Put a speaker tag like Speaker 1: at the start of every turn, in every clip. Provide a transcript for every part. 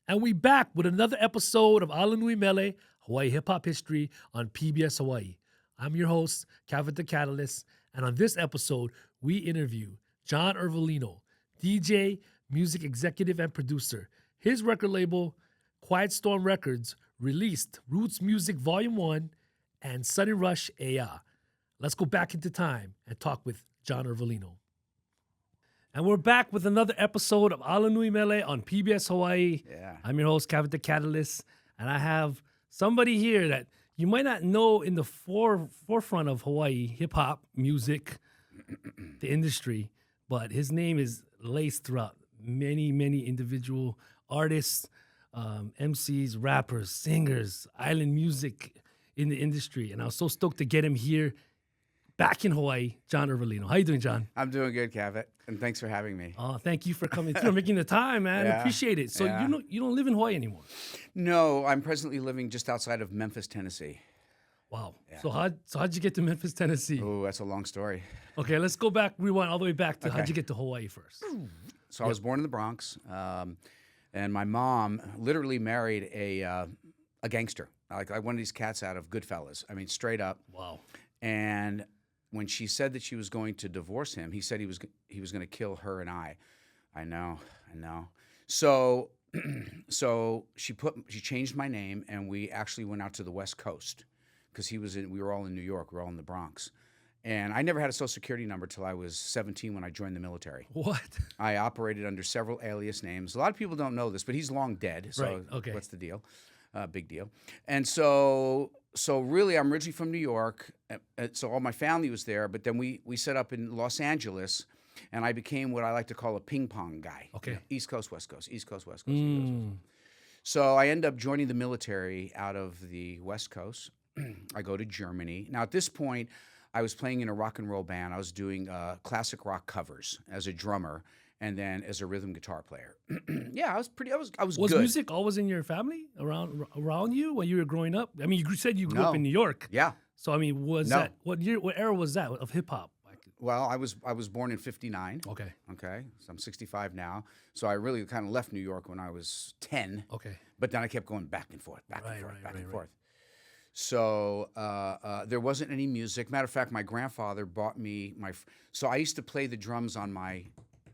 Speaker 1: And we back with another episode of ALANUI MELE, Hawaiʻi Hip-Hop History on PBS Hawaiʻi. I'm your host, Calvin the Catalyst, and on this episode, we interview John Iervolino, DJ, music executive, and producer. His record label, Quiet Storm Records, released Roots Music Volume 1 and Sunny Rush A.A. Let's go back into time and talk with John Iervolino. And we're back with another episode of ALANUI MELE on PBS Hawaiʻi.
Speaker 2: Yeah.
Speaker 1: I'm your host, Calvin the Catalyst, and I have somebody here that you might not know in the forefront of Hawaiʻi hip-hop music, the industry, but his name is laced throughout many, many individual artists, MCs, rappers, singers, island music in the industry. And I was so stoked to get him here back in Hawaii, John Iervolino. How you doing, John?
Speaker 2: I'm doing good, Cavett, and thanks for having me.
Speaker 1: Oh, thank you for coming through, making the time, man.
Speaker 2: Yeah.
Speaker 1: Appreciate it. So
Speaker 2: Yeah.
Speaker 1: you don't live in Hawaii anymore?
Speaker 2: No, I'm presently living just outside of Memphis, Tennessee.
Speaker 1: Wow.
Speaker 2: Yeah.
Speaker 1: So how'd you get to Memphis, Tennessee?
Speaker 2: Oh, that's a long story.
Speaker 1: Okay, let's go back, rewind all the way back to how'd
Speaker 2: Okay.
Speaker 1: you get to Hawaii first?
Speaker 2: So I was born in the Bronx, and my mom literally married a gangster, like one of these cats out of Goodfellas. I mean, straight up.
Speaker 1: Wow.
Speaker 2: And when she said that she was going to divorce him, he said he was going to kill her and I. I know. So so she changed my name, and we actually went out to the West Coast because we were all in New York, we were all in the Bronx. And I never had a social security number till I was 17 when I joined the military.
Speaker 1: What?
Speaker 2: I operated under several alias names. A lot of people don't know this, but he's long dead. So
Speaker 1: Right, okay.
Speaker 2: What's the deal? Big deal. And so really, I'm originally from New York. So all my family was there, but then we set up in Los Angeles, and I became what I like to call a ping pong guy.
Speaker 1: Okay.
Speaker 2: You know, East Coast, West Coast, East Coast, West Coast, East Coast, West Coast. So I end up joining the military out of the West Coast. I go to Germany. Now, at this point, I was playing in a rock and roll band. I was doing classic rock covers as a drummer, and then as a rhythm guitar player. Yeah, I was
Speaker 1: Was
Speaker 2: good.
Speaker 1: music always in your family around you when you were growing up? I mean, you said you grew up
Speaker 2: No.
Speaker 1: in New York.
Speaker 2: Yeah.
Speaker 1: So I mean,
Speaker 2: No.
Speaker 1: what era was that of hip hop?
Speaker 2: Well, I was born in '59.
Speaker 1: Okay.
Speaker 2: Okay, so I'm 65 now. So I really kind of left New York when I was 10.
Speaker 1: Okay.
Speaker 2: But then I kept going back and forth, back
Speaker 1: Right,
Speaker 2: and forth,
Speaker 1: right,
Speaker 2: back
Speaker 1: right,
Speaker 2: and
Speaker 1: right.
Speaker 2: forth. So there wasn't any music. Matter of fact, my grandfather bought me so I used to play the drums on my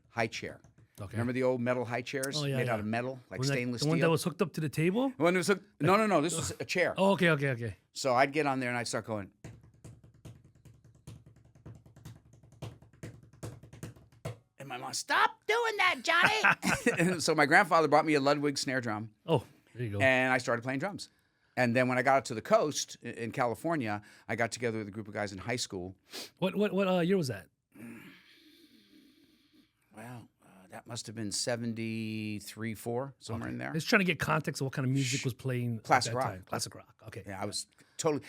Speaker 2: high chair.
Speaker 1: Okay.
Speaker 2: Remember the old metal high chairs
Speaker 1: Oh, yeah,
Speaker 2: made
Speaker 1: yeah.
Speaker 2: out of metal, like
Speaker 1: Wasn't that
Speaker 2: stainless
Speaker 1: the one that
Speaker 2: steel?
Speaker 1: was hooked up to the table?
Speaker 2: When it was no, this was a chair.
Speaker 1: Oh, okay.
Speaker 2: So I'd get on there and I'd start going. And my mom, stop doing that, Johnny. And so my grandfather bought me a Ludwig snare drum,
Speaker 1: Oh, there you go.
Speaker 2: and I started playing drums. And then when I got out to the coast in California, I got together with a group of guys in high school.
Speaker 1: What year was that?
Speaker 2: Well, that must have been 73, 4, somewhere in there.
Speaker 1: Just trying to get context of what kind of music was playing.
Speaker 2: Classic
Speaker 1: at that
Speaker 2: rock.
Speaker 1: time. Classic rock. Okay.
Speaker 2: Yeah, I was totally.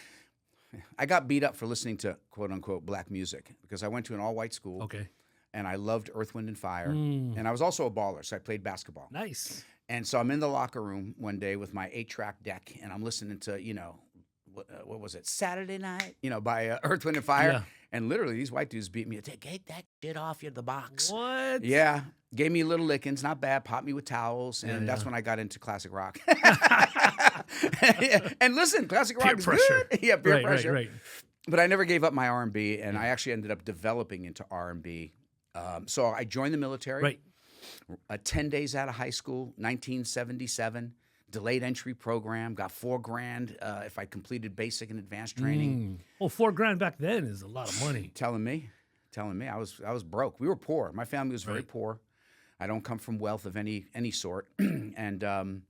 Speaker 2: I got beat up for listening to quote unquote black music because I went to an all white school.
Speaker 1: Okay.
Speaker 2: And I loved Earth, Wind, and Fire. And I was also a baller, so I played basketball.
Speaker 1: Nice.
Speaker 2: And so I'm in the locker room one day with my 8-track deck, and I'm listening to, what was it, Saturday Night, by Earth, Wind, and Fire.
Speaker 1: Yeah.
Speaker 2: And literally, these white dudes beat me. Take that shit off you, the box.
Speaker 1: What?
Speaker 2: Yeah. Gave me little lickings, not bad, popped me with towels, and
Speaker 1: Yeah,
Speaker 2: that's
Speaker 1: yeah.
Speaker 2: when I got into classic rock. And listen, classic rock
Speaker 1: Peer
Speaker 2: is
Speaker 1: pressure.
Speaker 2: good. Yeah, peer
Speaker 1: Right.
Speaker 2: pressure. But I never gave up my R&B, and I actually ended up developing into R&B. So I joined the military.
Speaker 1: Right.
Speaker 2: 10 days out of high school, 1977, delayed entry program, got $4,000 if I completed basic and advanced training.
Speaker 1: Oh, $4,000 back then is a lot of money.
Speaker 2: Telling me, I was broke. We were poor. My family was very
Speaker 1: Right.
Speaker 2: poor. I don't come from wealth of any sort, and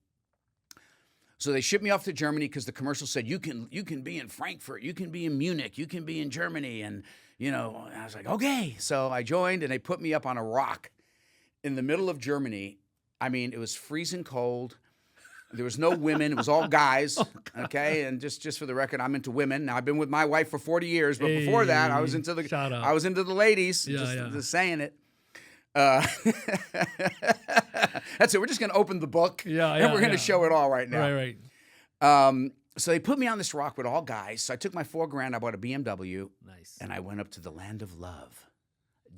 Speaker 2: so they shipped me off to Germany because the commercial said you can be in Frankfurt, you can be in Munich, you can be in Germany, and I was like, okay. So I joined, and they put me up on a rock in the middle of Germany. I mean, it was freezing cold. There was no women. It was all guys. Okay, and just for the record, I'm into women. Now I've been with my wife for 40 years, but before that, I was into
Speaker 1: Shout out.
Speaker 2: the ladies.
Speaker 1: Yeah,
Speaker 2: just saying it. That's it. We're just gonna open the book. And we're gonna show it all right now.
Speaker 1: Right.
Speaker 2: So they put me on this rock with all guys. So I took my $4,000. I bought a BMW.
Speaker 1: Nice.
Speaker 2: And I went up to the land of love,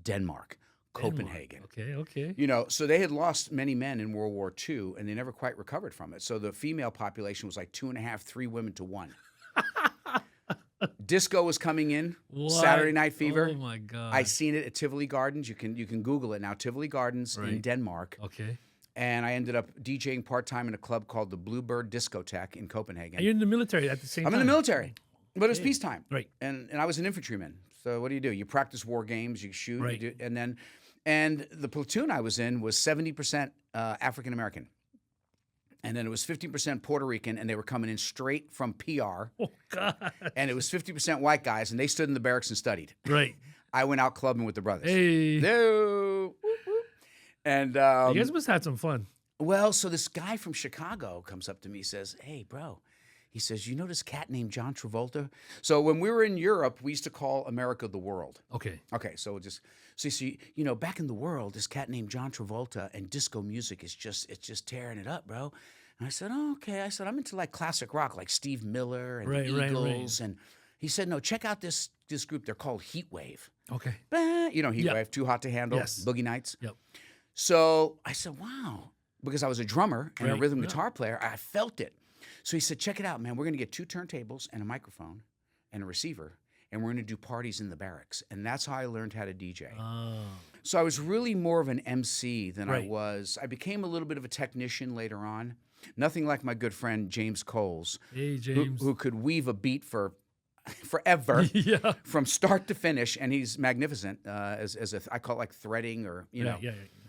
Speaker 2: Denmark, Copenhagen.
Speaker 1: Okay.
Speaker 2: You know, so they had lost many men in World War II, and they never quite recovered from it. So the female population was like 2.5, 3 women to 1. Disco was coming in.
Speaker 1: What?
Speaker 2: Saturday Night Fever.
Speaker 1: Oh my God.
Speaker 2: I seen it at Tivoli Gardens. You can Google it now. Tivoli Gardens in
Speaker 1: Right.
Speaker 2: Denmark.
Speaker 1: Okay.
Speaker 2: And I ended up DJing part-time in a club called the Bluebird Discotheque in Copenhagen.
Speaker 1: And you're in the military at the same
Speaker 2: I'm
Speaker 1: time.
Speaker 2: in the military, but it was
Speaker 1: Okay.
Speaker 2: peacetime.
Speaker 1: Right.
Speaker 2: And I was an infantryman. So what do? You practice war games, you shoot,
Speaker 1: Right.
Speaker 2: you do, and the platoon I was in was 70% African American. And then it was 50% Puerto Rican, and they were coming in straight from PR.
Speaker 1: Oh God.
Speaker 2: And it was 50% white guys, and they stood in the barracks and studied.
Speaker 1: Right.
Speaker 2: I went out clubbing with the brothers.
Speaker 1: Hey.
Speaker 2: No. Whoop, whoop. And
Speaker 1: You guys must have had some fun.
Speaker 2: well, so this guy from Chicago comes up to me, says, "Hey, bro," he says, "you know this cat named John Travolta?" So when we were in Europe, we used to call America the world.
Speaker 1: Okay.
Speaker 2: Okay, so you see, you know, back in the world, this cat named John Travolta and disco music is just tearing it up, bro. And I said, "Oh, okay." I said, "I'm into like classic rock, like Steve Miller and
Speaker 1: Right,
Speaker 2: the
Speaker 1: right,
Speaker 2: Eagles." And he said, "No, check out this group. They're called Heatwave.
Speaker 1: Okay.
Speaker 2: You know, Heatwave,
Speaker 1: Yep.
Speaker 2: Too Hot to Handle,
Speaker 1: Yes.
Speaker 2: Boogie Nights."
Speaker 1: Yep.
Speaker 2: So I said, "Wow." Because I was a drummer and a
Speaker 1: Right,
Speaker 2: rhythm
Speaker 1: yeah.
Speaker 2: guitar player, I felt it. So he said, "Check it out, man. We're going to get 2 turntables and a microphone and a receiver, and we're going to do parties in the barracks." And that's how I learned how to DJ.
Speaker 1: Oh.
Speaker 2: So I was really more of an MC than
Speaker 1: Right.
Speaker 2: I was. I became a little bit of a technician later on. Nothing like my good friend James Coles,
Speaker 1: Hey, James.
Speaker 2: who could weave a beat for forever
Speaker 1: Yeah.
Speaker 2: from start to finish, and he's magnificent. I call it like threading or
Speaker 1: Yeah.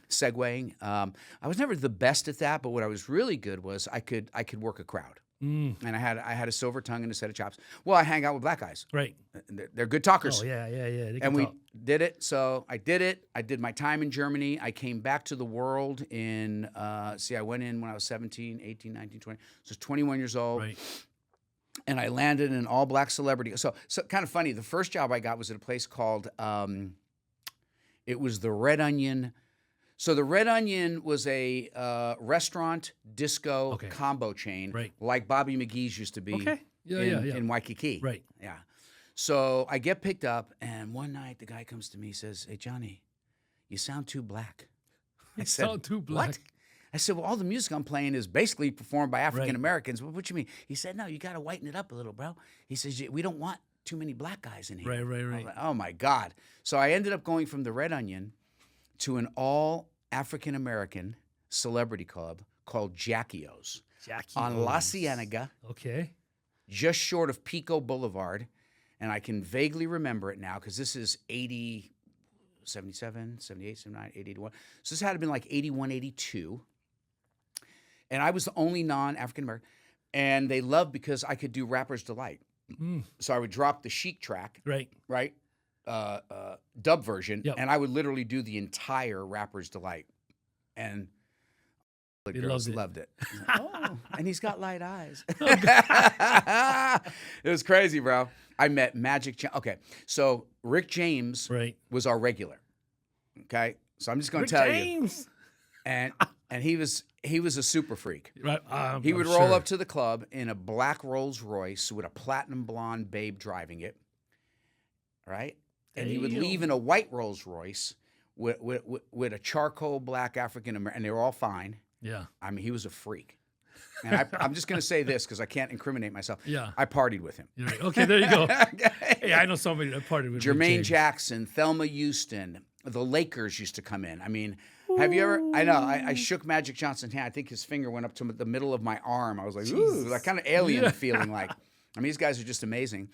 Speaker 2: segueing. I was never the best at that, but what I was really good was I could work a crowd,
Speaker 1: Mm.
Speaker 2: and I had a silver tongue and a set of chops. Well, I hang out with black guys.
Speaker 1: Right.
Speaker 2: They're good talkers.
Speaker 1: Oh yeah. They can
Speaker 2: And we
Speaker 1: talk.
Speaker 2: did it. So I did it. I did my time in Germany. I came back to the world in, I went in when I was 17, 18, 19, 20. So I was 21 years old.
Speaker 1: Right.
Speaker 2: And I landed in an all-black celebrity. So kind of funny. The first job I got was at a place called, it was the Red Onion. So the Red Onion was a restaurant disco
Speaker 1: Okay.
Speaker 2: combo chain,
Speaker 1: Right.
Speaker 2: like Bobby McGee's used to be
Speaker 1: Okay. Yeah.
Speaker 2: in Waikiki.
Speaker 1: Right.
Speaker 2: Yeah. So I get picked up, and one night the guy comes to me and says, "Hey, Johnny, you sound too black." I said,
Speaker 1: sound too black.
Speaker 2: "What?" I said, "Well, all the music I'm playing is basically performed by African Americans." What you mean? He said, "No, you got to whiten it up a little, bro." He says, "We don't want too many black guys in here."
Speaker 1: Right.
Speaker 2: I was like, oh my God. So I ended up going from the Red Onion to an all African American celebrity club called Jackie-O's on La Cienega,
Speaker 1: Okay.
Speaker 2: just short of Pico Boulevard. And I can vaguely remember it now because this is 80, 77, 78, 79, 80, 81. So this had to have been like 81, 82. And I was the only non-African American. And they loved because I could do Rapper's Delight.
Speaker 1: Mm.
Speaker 2: So I would drop the Chic track,
Speaker 1: Right.
Speaker 2: right? Dub version,
Speaker 1: Yep.
Speaker 2: and I would literally do the entire Rapper's Delight. And the
Speaker 1: They
Speaker 2: girls
Speaker 1: loved
Speaker 2: loved it. Like, oh, and he's got light eyes. It was crazy, bro. I met Okay, so Rick James
Speaker 1: Right.
Speaker 2: was our regular. Okay, so I'm just going
Speaker 1: Rick
Speaker 2: to tell
Speaker 1: James.
Speaker 2: you, and he was a super freak.
Speaker 1: Right.
Speaker 2: He
Speaker 1: I'm
Speaker 2: would roll
Speaker 1: sure.
Speaker 2: up to the club in a black Rolls Royce with a platinum blonde babe driving it, right? And he would
Speaker 1: Damn.
Speaker 2: leave in a white Rolls Royce with a charcoal black African American, and they were all fine.
Speaker 1: Yeah.
Speaker 2: I mean, he was a freak. And I'm just going to say this because I can't incriminate myself.
Speaker 1: Yeah.
Speaker 2: I partied with him.
Speaker 1: You're right. Okay. There you go.
Speaker 2: Okay.
Speaker 1: Hey, I know somebody that partied with Rick
Speaker 2: Jermaine
Speaker 1: James.
Speaker 2: Jackson, Thelma Houston, the Lakers used to come in. I mean, have you ever? I know. I shook Magic Johnson's hand. I think his finger went up to the middle of my arm. I was like, ooh, that kind of alien
Speaker 1: Yeah.
Speaker 2: feeling. Like, I mean, these guys are just amazing.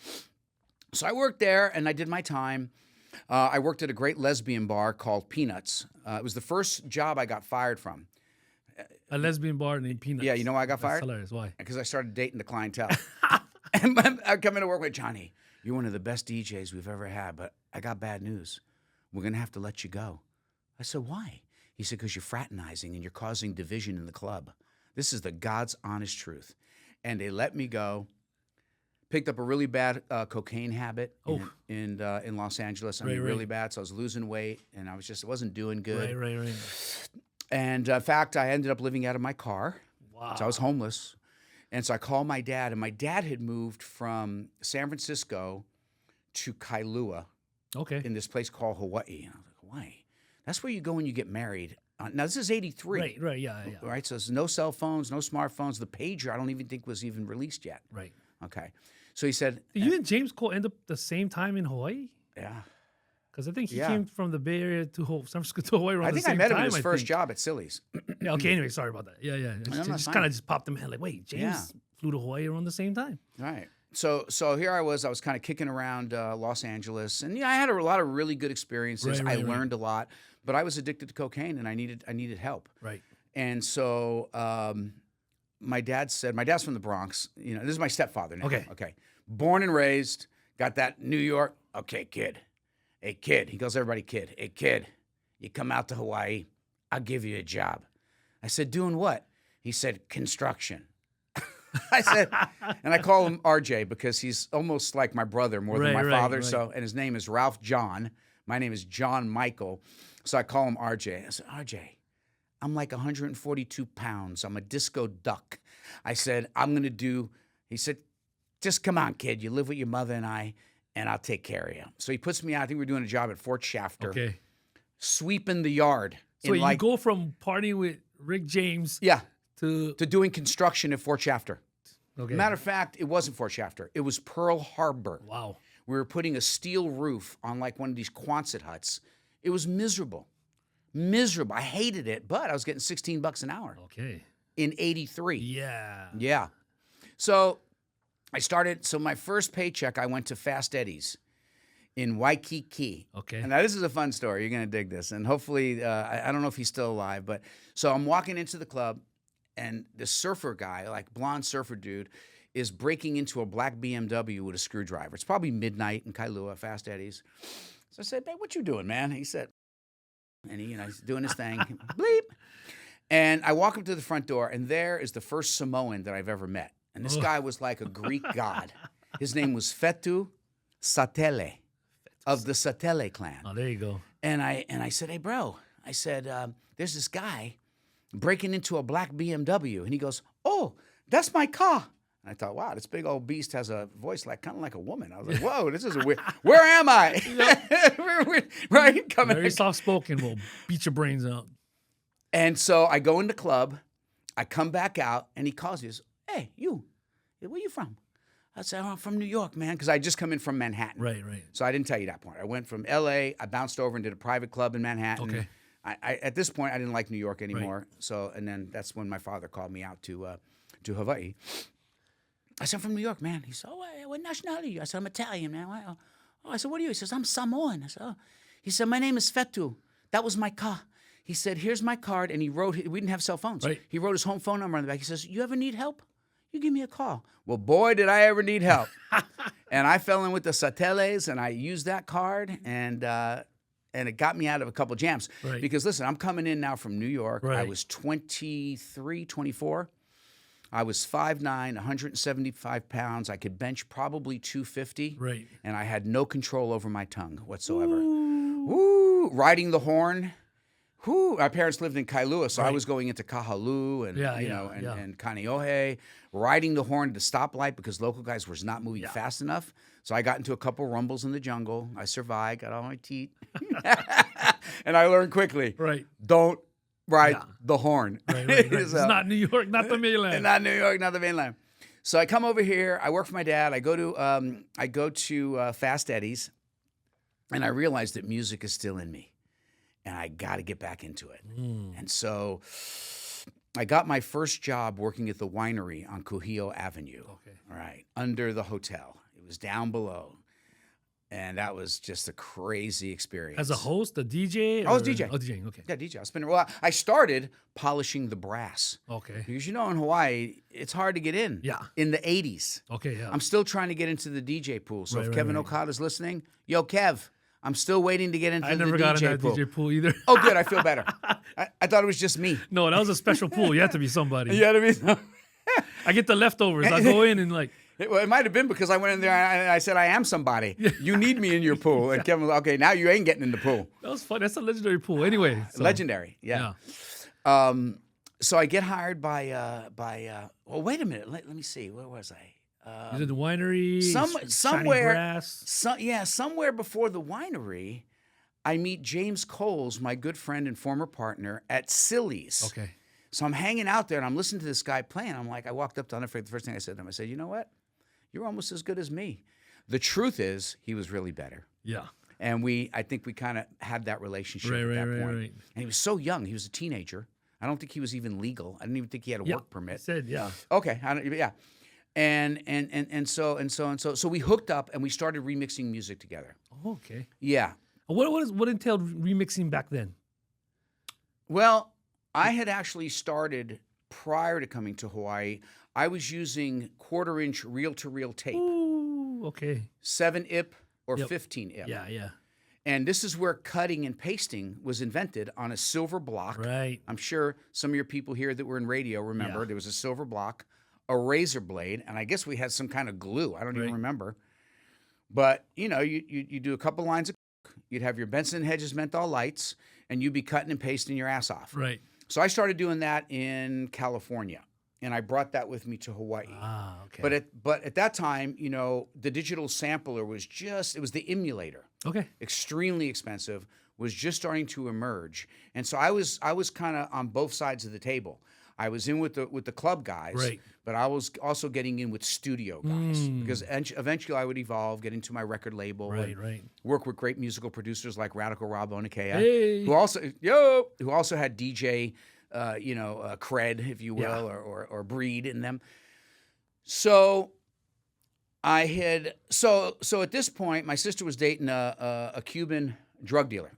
Speaker 2: So I worked there and I did my time. I worked at a great lesbian bar called Peanuts. It was the first job I got fired from.
Speaker 1: A lesbian bar named Peanuts.
Speaker 2: Yeah, you know why I got
Speaker 1: That's
Speaker 2: fired?
Speaker 1: hilarious. Why?
Speaker 2: Because I started dating the clientele. And I come into work with Johnny. You're one of the best DJs we've ever had, but I got bad news. We're going to have to let you go. I said, why? He said, because you're fraternizing and you're causing division in the club. This is the God's honest truth. And they let me go. Picked up a really bad cocaine habit in Los Angeles. I mean,
Speaker 1: Right.
Speaker 2: really bad. So I was losing weight, and I wasn't doing good.
Speaker 1: Right.
Speaker 2: And in fact, I ended up living out of my car.
Speaker 1: Wow.
Speaker 2: So I was homeless. And so I called my dad, and my dad had moved from San Francisco to Kailua
Speaker 1: Okay.
Speaker 2: in this place called Hawaii. And I was like, Hawaii? That's where you go when you get married. Now, this is 83.
Speaker 1: Right, yeah.
Speaker 2: Right? So there's no cell phones, no smartphones. The pager, I don't even think was even released yet.
Speaker 1: Right.
Speaker 2: Okay. So he said...
Speaker 1: Did you and James Cole end up the same time in Hawaii?
Speaker 2: Yeah.
Speaker 1: Because I think he came from the Bay Area to San Francisco to Hawaii around
Speaker 2: I
Speaker 1: the
Speaker 2: think
Speaker 1: same
Speaker 2: I met him
Speaker 1: time,
Speaker 2: in his first job at Silly's.
Speaker 1: Yeah, okay, anyway, sorry about that. Yeah. It just kind of just popped in my head like, wait, James flew to Hawaii around the same time.
Speaker 2: Right. So here I was kind of kicking around Los Angeles, and I had a lot of really good experiences. I learned a lot, but I was addicted to cocaine, and I needed help.
Speaker 1: Right.
Speaker 2: And so my dad's from the Bronx. You know, this is my stepfather now. Okay. Born and raised, got that New York. Okay, kid. Hey, kid. He calls everybody kid. Hey, kid, you come out to Hawaii, I'll give you a job. I said, doing what? He said, construction. I said, and I call him RJ because he's almost like my brother more than my father. So, and his name is Ralph John. My name is John Michael. So I call him RJ. I said, RJ, I'm like 142 pounds. I'm a disco duck. I said, he said, just come on, kid. You live with your mother and I'll take care of you. So he puts me out. I think we're doing a job at Fort Shafter. Okay. Sweeping the yard.
Speaker 1: So you go from partying with Rick James to
Speaker 2: doing construction at Fort Shafter.
Speaker 1: Okay.
Speaker 2: Matter of fact, it wasn't Fort Shafter. It was Pearl Harbor.
Speaker 1: Wow.
Speaker 2: We were putting a steel roof on like one of these Quonset huts. It was miserable. I hated it, but I was getting $16 an hour.
Speaker 1: Okay.
Speaker 2: In 83.
Speaker 1: Yeah.
Speaker 2: So my first paycheck, I went to Fast Eddie's in Waikiki.
Speaker 1: Okay.
Speaker 2: And now this is a fun story. You're going to dig this. And hopefully, I don't know if he's still alive, but so I'm walking into the club and the surfer guy, like blonde surfer dude, is breaking into a black BMW with a screwdriver. It's probably midnight in Kailua, Fast Eddie's. So I said, babe, what you doing, man? He said, and he's doing his thing. Bleep. And I walk up to the front door, and there is the first Samoan that I've ever met. And this guy was like a Greek god. His name was Fetu Satele of the Satele clan.
Speaker 1: Oh, there you go.
Speaker 2: And I said, hey, bro, I said, there's this guy breaking into a black BMW. And he goes, oh, that's my car. And I thought, wow, this big old beast has a voice kind of like a woman. I was like, whoa, this is a weird. Where am I? Right?
Speaker 1: Very soft-spoken. Will beat your brains out.
Speaker 2: And so I go in the club. I come back out, and he calls me. He says, hey, you, where you from? I said, I'm from New York, man, because I just come in from Manhattan.
Speaker 1: Right.
Speaker 2: So I didn't tell you that part. I went from L.A., I bounced over and did a private club in Manhattan.
Speaker 1: Okay.
Speaker 2: I at this point, I didn't like New York anymore. Right. So, and then that's when my father called me out to Hawaii. I said, I'm from New York, man. He said, oh, what nationality are you? I said, I'm Italian, man. Oh, I said, what are you? He says, I'm Samoan. I said, oh. He said, my name is Fetu. That was my car. He said, here's my card. And he wrote, we didn't have cell phones. Right. He wrote his home phone number on the back. He says, you ever need help? You give me a call. Well, boy, did I ever need help. And I fell in with the Sateles, and I used that card, and it got me out of a couple jams. Right. Because, listen, I'm coming in now from New York. Right. I was 23, 24. I was 5'9", 175 pounds. I could bench probably 250. Right. And I had no control over my tongue whatsoever. Ooh. Riding the horn. My parents lived in Kailua, so I was going into Kahalu and and Kaneohe, riding the horn at the stoplight because local guys was not moving fast enough. So I got into a couple rumbles in the jungle. I survived, got all my teeth, and I learned quickly. Right, don't ride the horn. Right.
Speaker 1: It's not New York, not the mainland.
Speaker 2: Not New York, not the mainland. So I come over here. I work for my dad. I go to Fast Eddie's, and I realize that music is still in me. And I got to get back into it. And so I got my first job working at the winery on Kuhio Avenue. Okay. All right. Under the hotel. It was down below. And that was just a crazy experience.
Speaker 1: As a host, a DJ?
Speaker 2: I was DJ.
Speaker 1: Oh, DJ, okay.
Speaker 2: Yeah, DJ. I was spinning. Well, I started polishing the brass.
Speaker 1: Okay.
Speaker 2: Because in Hawaii, it's hard to get in. Yeah. In the 80s.
Speaker 1: Okay, yeah.
Speaker 2: I'm still trying to get into the DJ pool. So if Kevin Okada's listening, yo, Kev. I'm still waiting to get into the DJ pool. I never got in that DJ pool either. Oh, good. I feel better. I thought it was just me.
Speaker 1: No, that was a special pool. You had to be somebody.
Speaker 2: You had to be somebody.
Speaker 1: I get the leftovers. I go in and like.
Speaker 2: It might have been because I went in there and I said, I am somebody. You need me in your pool. And Kevin was okay, now you ain't getting in the pool.
Speaker 1: That was fun. That's a legendary pool. Anyway. So.
Speaker 2: Legendary, yeah. So I get hired by well, wait a minute. Let me see. Where was I?
Speaker 1: You did the winery,
Speaker 2: somewhere before the winery, I meet James Coles, my good friend and former partner, at Silly's.
Speaker 1: Okay.
Speaker 2: So I'm hanging out there and I'm listening to this guy playing. I'm like, I walked up to him. The first thing I said to him, I said, you know what? You're almost as good as me. The truth is, he was really better.
Speaker 1: Yeah.
Speaker 2: And I think we kind of had that relationship at that point.
Speaker 1: Right.
Speaker 2: And he was so young. He was a teenager. I don't think he was even legal. I didn't even think he had a work permit.
Speaker 1: Said, yeah.
Speaker 2: Okay. Yeah. And so we hooked up and we started remixing music together.
Speaker 1: Oh, okay.
Speaker 2: Yeah.
Speaker 1: What entailed remixing back then?
Speaker 2: Well, I had actually started prior to coming to Hawaii. I was using 1/4-inch reel-to-reel tape.
Speaker 1: Ooh, okay.
Speaker 2: 7-ip or
Speaker 1: Yep.
Speaker 2: 15-ip.
Speaker 1: Yeah.
Speaker 2: And this is where cutting and pasting was invented on a silver block.
Speaker 1: Right.
Speaker 2: I'm sure some of your people here that were in radio remember
Speaker 1: Yeah.
Speaker 2: there was a silver block, a razor blade, and I guess we had some kind of glue. I don't even remember. But, you do a couple lines of coke, you'd have your Benson & Hedges menthol lights, and you'd be cutting and pasting your ass off.
Speaker 1: Right.
Speaker 2: So I started doing that in California, and I brought that with me to Hawaii.
Speaker 1: Ah, okay.
Speaker 2: But at that time, the digital sampler was it was the emulator.
Speaker 1: Okay.
Speaker 2: Extremely expensive, was just starting to emerge. And so I was kind of on both sides of the table. I was in with the club guys,
Speaker 1: Right.
Speaker 2: but I was also getting in with studio guys because eventually I would evolve, get into my record label, and
Speaker 1: Right.
Speaker 2: work with great musical producers like Radical Rob Onakea,
Speaker 1: Hey.
Speaker 2: who also had DJ cred, if you will, or breed in them. So I had so at this point, my sister was dating a Cuban drug dealer.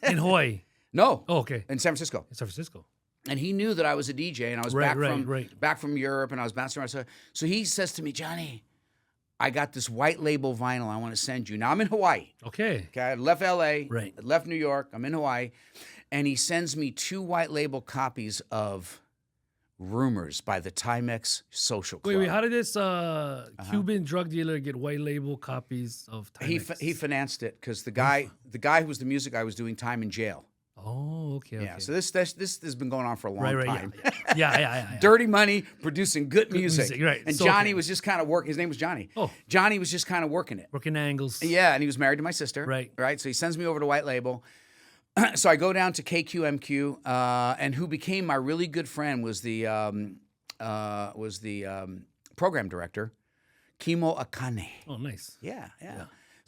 Speaker 1: In Hawaii.
Speaker 2: No,
Speaker 1: Oh, okay.
Speaker 2: in San Francisco.
Speaker 1: In San Francisco.
Speaker 2: And he knew that I was a DJ, and I was back from Europe, and I was bouncing around. So he says to me, Johnny, I got this white label vinyl I want to send you. Now I'm in Hawaii.
Speaker 1: Okay.
Speaker 2: Okay, I left LA,
Speaker 1: Right.
Speaker 2: I left New York, I'm in Hawaii, and he sends me 2 white label copies of Rumors by the Timex Social Club.
Speaker 1: Wait, how did this Cuban drug dealer get white label copies of Timex?
Speaker 2: He financed it because the guy who was the music guy was doing time in jail.
Speaker 1: Oh, okay.
Speaker 2: Yeah, so this has been going on for a long time.
Speaker 1: Yeah.
Speaker 2: Dirty money, producing good music.
Speaker 1: Right.
Speaker 2: And
Speaker 1: So,
Speaker 2: Johnny
Speaker 1: okay.
Speaker 2: was just kind of working. His name was Johnny.
Speaker 1: Oh.
Speaker 2: Johnny was just kind of working it.
Speaker 1: Working angles.
Speaker 2: Yeah, and he was married to my sister.
Speaker 1: Right.
Speaker 2: Right. So he sends me over to White Label. So I go down to KQMQ, and who became my really good friend was the program director, Kimo Akane.
Speaker 1: Oh, nice.
Speaker 2: Yeah.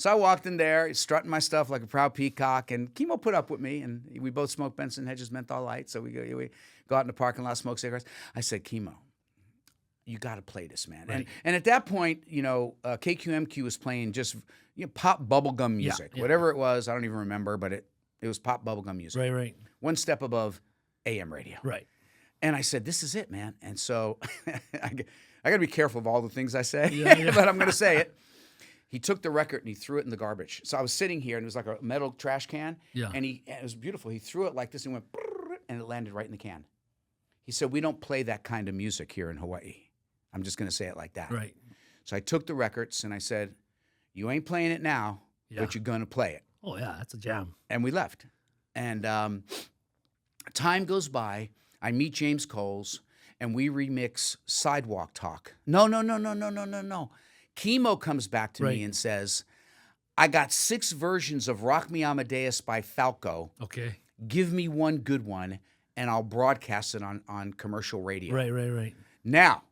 Speaker 2: So I walked in there, strutting my stuff like a proud peacock, and Kimo put up with me, and we both smoked Benson & Hedges menthol lights. So we go out in the parking lot, smoke cigarettes. I said, Kimo, you got to play this, man.
Speaker 1: Right.
Speaker 2: And at that point, KQMQ was playing just pop bubblegum music, whatever it was. I don't even remember, but it was pop bubblegum music.
Speaker 1: Right.
Speaker 2: One step above AM radio.
Speaker 1: Right.
Speaker 2: And I said, this is it, man. And so I got to be careful of all the things I say,
Speaker 1: Yeah.
Speaker 2: but I'm going to say it. He took the record and he threw it in the garbage. So I was sitting here and it was like a metal trash can.
Speaker 1: Yeah.
Speaker 2: And it was beautiful. He threw it like this and went, brrr, and it landed right in the can. He said, we don't play that kind of music here in Hawaii. I'm just going to say it like that.
Speaker 1: Right.
Speaker 2: So I took the records and I said, you ain't playing it now, but you're going to play it.
Speaker 1: Oh, yeah, that's a jam.
Speaker 2: And we left. And time goes by. I meet James Coles and we remix Sidewalk Talk. No. Kimo comes back to me and says, I got 6 versions of Rock Me Amadeus by Falco.
Speaker 1: Okay.
Speaker 2: Give me one good one, and I'll broadcast it on commercial radio.
Speaker 1: Right.
Speaker 2: Now,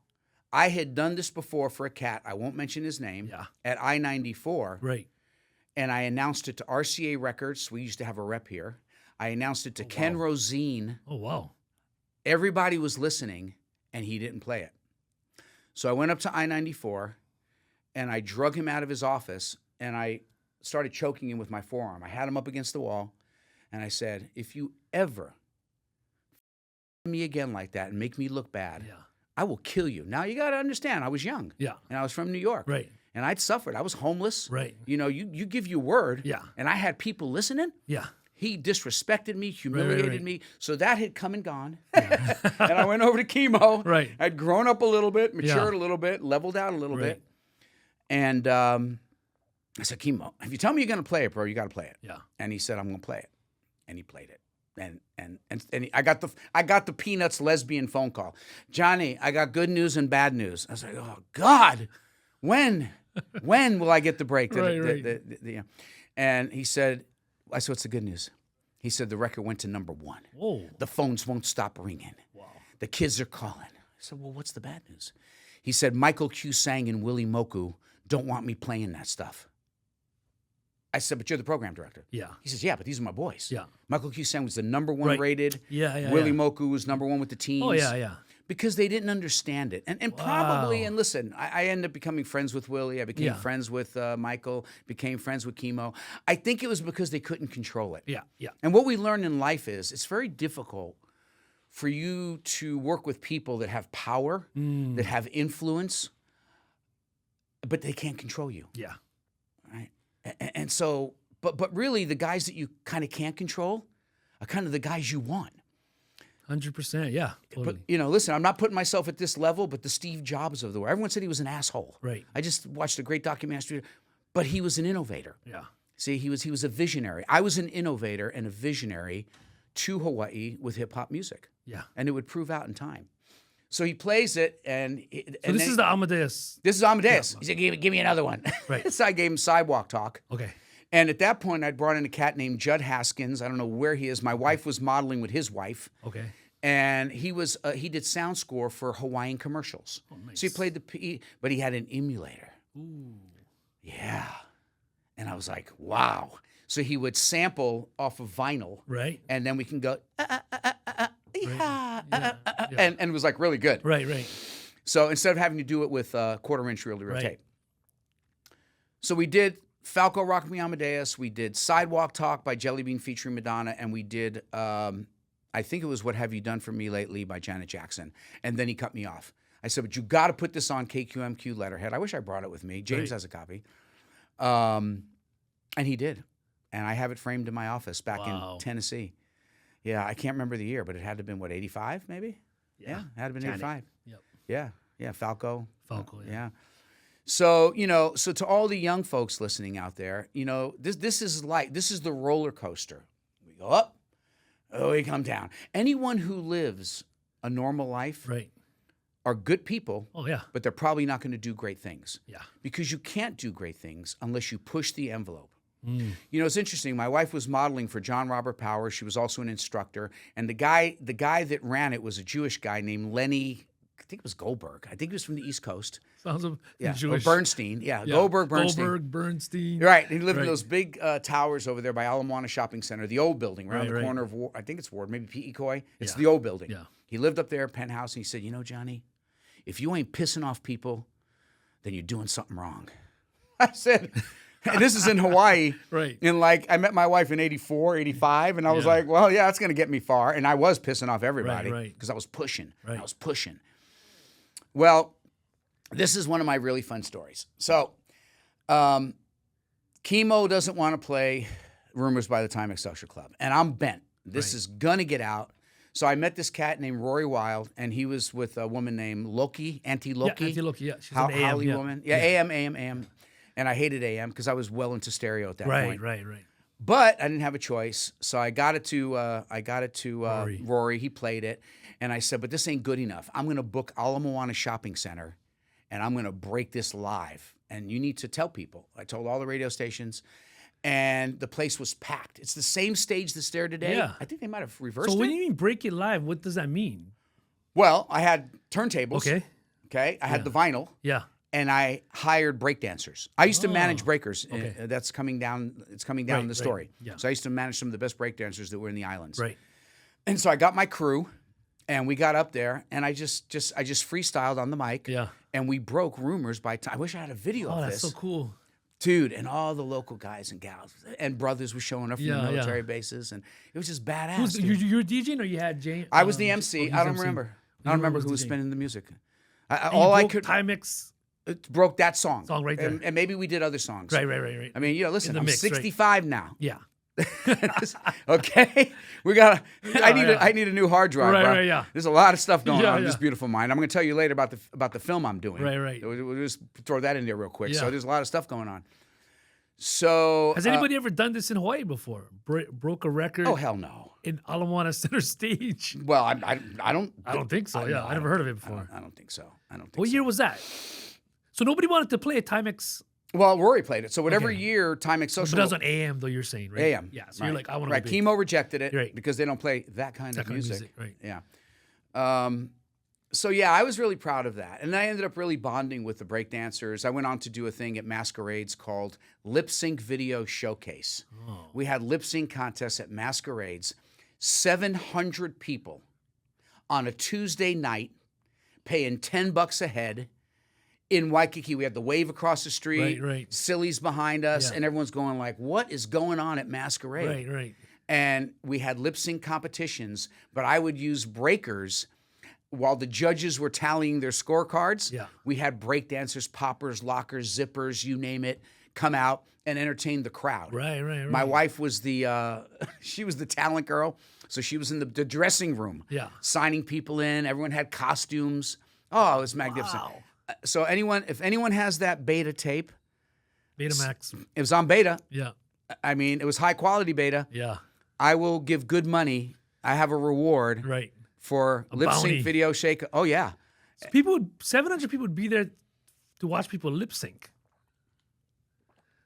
Speaker 2: I had done this before for a cat, I won't mention his name, at I-94.
Speaker 1: Right.
Speaker 2: And I announced it to RCA Records. We used to have a rep here. I announced it to Ken Rosine.
Speaker 1: Oh, wow.
Speaker 2: Everybody was listening, and he didn't play it. So I went up to I-94, and I drug him out of his office, and I started choking him with my forearm. I had him up against the wall, and I said, if you ever me again like that and make me look bad, I will kill you. Now, you got to understand, I was young.
Speaker 1: Yeah.
Speaker 2: And I was from New York.
Speaker 1: Right.
Speaker 2: And I'd suffered. I was homeless.
Speaker 1: Right.
Speaker 2: You give your word.
Speaker 1: Yeah.
Speaker 2: And I had people listening.
Speaker 1: Yeah.
Speaker 2: He disrespected me, humiliated
Speaker 1: right.
Speaker 2: me. So that had come and gone. And I went over to Kimo.
Speaker 1: Right.
Speaker 2: I'd grown up a little bit, matured a little bit, leveled out a little bit. And I said, Kimo, if you tell me you're going to play it, bro, you got to play it.
Speaker 1: Yeah.
Speaker 2: And he said, I'm going to play it. And he played it. And I got the Peanuts lesbian phone call. Johnny, I got good news and bad news. I was like, oh, God, when will I get the break?
Speaker 1: Right.
Speaker 2: And he said, I said, what's the good news? He said, the record went to #1.
Speaker 1: Whoa.
Speaker 2: The phones won't stop ringing.
Speaker 1: Wow.
Speaker 2: The kids are calling. I said, well, what's the bad news? He said, Michael Q. Sang and Willie Moku don't want me playing that stuff. I said, but you're the program director.
Speaker 1: Yeah.
Speaker 2: He says, yeah, but these are my boys.
Speaker 1: Yeah.
Speaker 2: Michael Q. Sang was the #1
Speaker 1: Right.
Speaker 2: rated.
Speaker 1: Yeah.
Speaker 2: Willie Moku was #1 with the teens.
Speaker 1: Oh, yeah.
Speaker 2: Because they didn't understand it. And probably, and listen, I ended up becoming friends with Willie. I became friends with Michael, became friends with Chemo. I think it was because they couldn't control it.
Speaker 1: Yeah.
Speaker 2: And what we learn in life is it's very difficult for you to work with people that have power, that have influence, but they can't control you.
Speaker 1: Yeah.
Speaker 2: Right? And so, but really the guys that you kind of can't control are kind of the guys you want.
Speaker 1: 100%. Yeah. Totally.
Speaker 2: But, listen, I'm not putting myself at this level, but the Steve Jobs of the world. Everyone said he was an asshole.
Speaker 1: Right.
Speaker 2: I just watched a great documentary, but he was an innovator.
Speaker 1: Yeah.
Speaker 2: See, he was a visionary. I was an innovator and a visionary to Hawaii with hip-hop music.
Speaker 1: Yeah.
Speaker 2: And it would prove out in time. So he plays it, and
Speaker 1: This is the Amadeus.
Speaker 2: This is Amadeus. He said, give me another one.
Speaker 1: Right.
Speaker 2: So I gave him Sidewalk Talk.
Speaker 1: Okay.
Speaker 2: And at that point, I'd brought in a cat named Judd Haskins. I don't know where he is. My wife was modeling with his wife.
Speaker 1: Okay.
Speaker 2: And he did sound score for Hawaiian commercials.
Speaker 1: Oh, nice.
Speaker 2: So he played but he had an emulator.
Speaker 1: Ooh.
Speaker 2: Yeah. And I was like, wow. So he would sample off of vinyl.
Speaker 1: Right.
Speaker 2: And then we can go,
Speaker 1: Yeah.
Speaker 2: and it was like really good.
Speaker 1: Right.
Speaker 2: So instead of having to do it with quarter-inch reel-to-reel
Speaker 1: Right.
Speaker 2: tape. So we did Falco Rock Me Amadeus. We did Sidewalk Talk by Jelly Bean featuring Madonna. And we did, I think it was What Have You Done For Me Lately by Janet Jackson. And then he cut me off. I said, but you got to put this on KQMQ letterhead. I wish I brought it with me. James has a copy. And he did. And I have it framed in my office back in Tennessee. Yeah, I can't remember the year, but it had to have been, 85 maybe? Yeah, it had to have been
Speaker 1: Janet.
Speaker 2: 85.
Speaker 1: Yep.
Speaker 2: Yeah, Falco.
Speaker 1: Falco, yeah.
Speaker 2: So, so to all the young folks listening out there, this is the roller coaster. We go up, we come down. Anyone who lives a normal life
Speaker 1: Right.
Speaker 2: are good people,
Speaker 1: Oh, yeah.
Speaker 2: but they're probably not going to do great things.
Speaker 1: Yeah.
Speaker 2: Because you can't do great things unless you push the envelope. It's interesting. My wife was modeling for John Robert Power. She was also an instructor. And the guy that ran it was a Jewish guy named Lenny, I think it was Goldberg. I think he was from the East Coast.
Speaker 1: Sounds
Speaker 2: Or
Speaker 1: Jewish.
Speaker 2: Bernstein. Yeah, Goldberg, Bernstein.
Speaker 1: Goldberg, Bernstein.
Speaker 2: Right. He lived in those big towers over there by Ala Moana Shopping Center, the old building, right on the
Speaker 1: Right.
Speaker 2: corner of, I think it's Ward, maybe P.E. Coy. It's
Speaker 1: Yeah.
Speaker 2: the old building.
Speaker 1: Yeah.
Speaker 2: He lived up there, penthouse, and he said, Johnny, if you ain't pissing off people, then you're doing something wrong. I said, and this is in Hawaii.
Speaker 1: Right.
Speaker 2: And I met my wife in 84, 85, and I was like, well, yeah, that's going to get me far. And I was pissing off everybody because I was pushing.
Speaker 1: Right.
Speaker 2: I was pushing. Well, this is one of my really fun stories. So, Chemo doesn't want to play Rumors by the Timex Social Club, and I'm bent. This is going to get out. So I met this cat named Rory Wild, and he was with a woman named Loki, Auntie Loki.
Speaker 1: Yeah, Auntie Loki, yeah. She's an AM,
Speaker 2: Holly
Speaker 1: yeah.
Speaker 2: woman. Yeah, AM. And I hated AM because I was well into stereo at that point.
Speaker 1: Right.
Speaker 2: But I didn't have a choice, so I got it to Rory. He played it, and I said, "But this ain't good enough. I'm going to book Ala Moana Shopping Center, and I'm going to break this live. And you need to tell people." I told all the radio stations, and the place was packed. It's the same stage that's there today.
Speaker 1: Yeah.
Speaker 2: I think they might have reversed
Speaker 1: So when
Speaker 2: it.
Speaker 1: you mean break it live, what does that mean?
Speaker 2: Well, I had turntables.
Speaker 1: Okay.
Speaker 2: I had the vinyl.
Speaker 1: Yeah.
Speaker 2: And I hired breakdancers. I used to manage breakers.
Speaker 1: Okay.
Speaker 2: That's coming down. It's coming down in the story.
Speaker 1: Yeah.
Speaker 2: So I used to manage some of the best breakdancers that were in the islands.
Speaker 1: Right.
Speaker 2: And so I got my crew, and we got up there, and I just freestyled on the mic.
Speaker 1: Yeah.
Speaker 2: And we broke Rumors by Time. I wish I had a video
Speaker 1: Oh,
Speaker 2: of
Speaker 1: that's
Speaker 2: this.
Speaker 1: so cool.
Speaker 2: Dude, and all the local guys and gals and brothers were showing up from the
Speaker 1: Yeah,
Speaker 2: military bases, and it was just badass.
Speaker 1: Who's,
Speaker 2: dude.
Speaker 1: you were DJing or you had James?
Speaker 2: I was the MC. I don't remember. I don't remember who was
Speaker 1: DJing.
Speaker 2: spinning the music.
Speaker 1: And
Speaker 2: All
Speaker 1: you
Speaker 2: I
Speaker 1: broke
Speaker 2: could
Speaker 1: Timex
Speaker 2: it broke that song.
Speaker 1: Song right there.
Speaker 2: And maybe we did other songs.
Speaker 1: Right.
Speaker 2: I mean, listen,
Speaker 1: the
Speaker 2: I'm
Speaker 1: mix, right.
Speaker 2: 65 now.
Speaker 1: Yeah.
Speaker 2: Okay, we got. I
Speaker 1: yeah.
Speaker 2: need a new hard drive,
Speaker 1: Right,
Speaker 2: bro.
Speaker 1: right, yeah.
Speaker 2: There's a lot of stuff going
Speaker 1: Yeah,
Speaker 2: on in
Speaker 1: yeah.
Speaker 2: this beautiful mind. I'm going to tell you later about the film I'm doing.
Speaker 1: Right.
Speaker 2: We'll just throw that in there real quick.
Speaker 1: Yeah.
Speaker 2: So there's a lot of stuff going on. So
Speaker 1: Has anybody ever done this in Hawaii before? Broke a record
Speaker 2: Oh hell no.
Speaker 1: in Ala Moana Center Stage?
Speaker 2: Well, I don't.
Speaker 1: I don't think so. I never heard of it before.
Speaker 2: I don't think so. I don't think
Speaker 1: What
Speaker 2: so.
Speaker 1: year was that? So nobody wanted to play a Timex.
Speaker 2: Well, Rory played it. So whatever
Speaker 1: Okay.
Speaker 2: year Timex
Speaker 1: But
Speaker 2: Social
Speaker 1: that was on AM though. You're saying, right?
Speaker 2: AM.
Speaker 1: Yeah. So you're like, I want to
Speaker 2: right.
Speaker 1: be big.
Speaker 2: Chemo rejected it
Speaker 1: Right.
Speaker 2: because they don't play that kind of music.
Speaker 1: Right.
Speaker 2: Yeah. So yeah, I was really proud of that, and I ended up really bonding with the breakdancers. I went on to do a thing at Masquerades called Lip Sync Video Showcase.
Speaker 1: Oh.
Speaker 2: We had lip sync contests at Masquerades. 700 people on a Tuesday night, paying $10 a head. In Waikiki, we had the wave across the street,
Speaker 1: Right.
Speaker 2: Silly's behind us,
Speaker 1: Yeah.
Speaker 2: and everyone's going like, what is going on at Masquerade?
Speaker 1: Right.
Speaker 2: And we had lip sync competitions, but I would use breakers while the judges were tallying their scorecards.
Speaker 1: Yeah.
Speaker 2: We had breakdancers, poppers, lockers, zippers, you name it, come out and entertain the crowd.
Speaker 1: Right.
Speaker 2: My wife was she was the talent girl, so she was in the dressing room,
Speaker 1: Yeah.
Speaker 2: signing people in. Everyone had costumes. Oh, it was magnificent.
Speaker 1: Wow.
Speaker 2: So if anyone has that beta tape,
Speaker 1: Betamax.
Speaker 2: it was on beta.
Speaker 1: Yeah.
Speaker 2: I mean, it was high quality beta.
Speaker 1: Yeah.
Speaker 2: I will give good money. I have a reward
Speaker 1: Right.
Speaker 2: for lip
Speaker 1: bounty.
Speaker 2: sync video shake. Oh yeah.
Speaker 1: So 700 people would be there to watch people lip sync.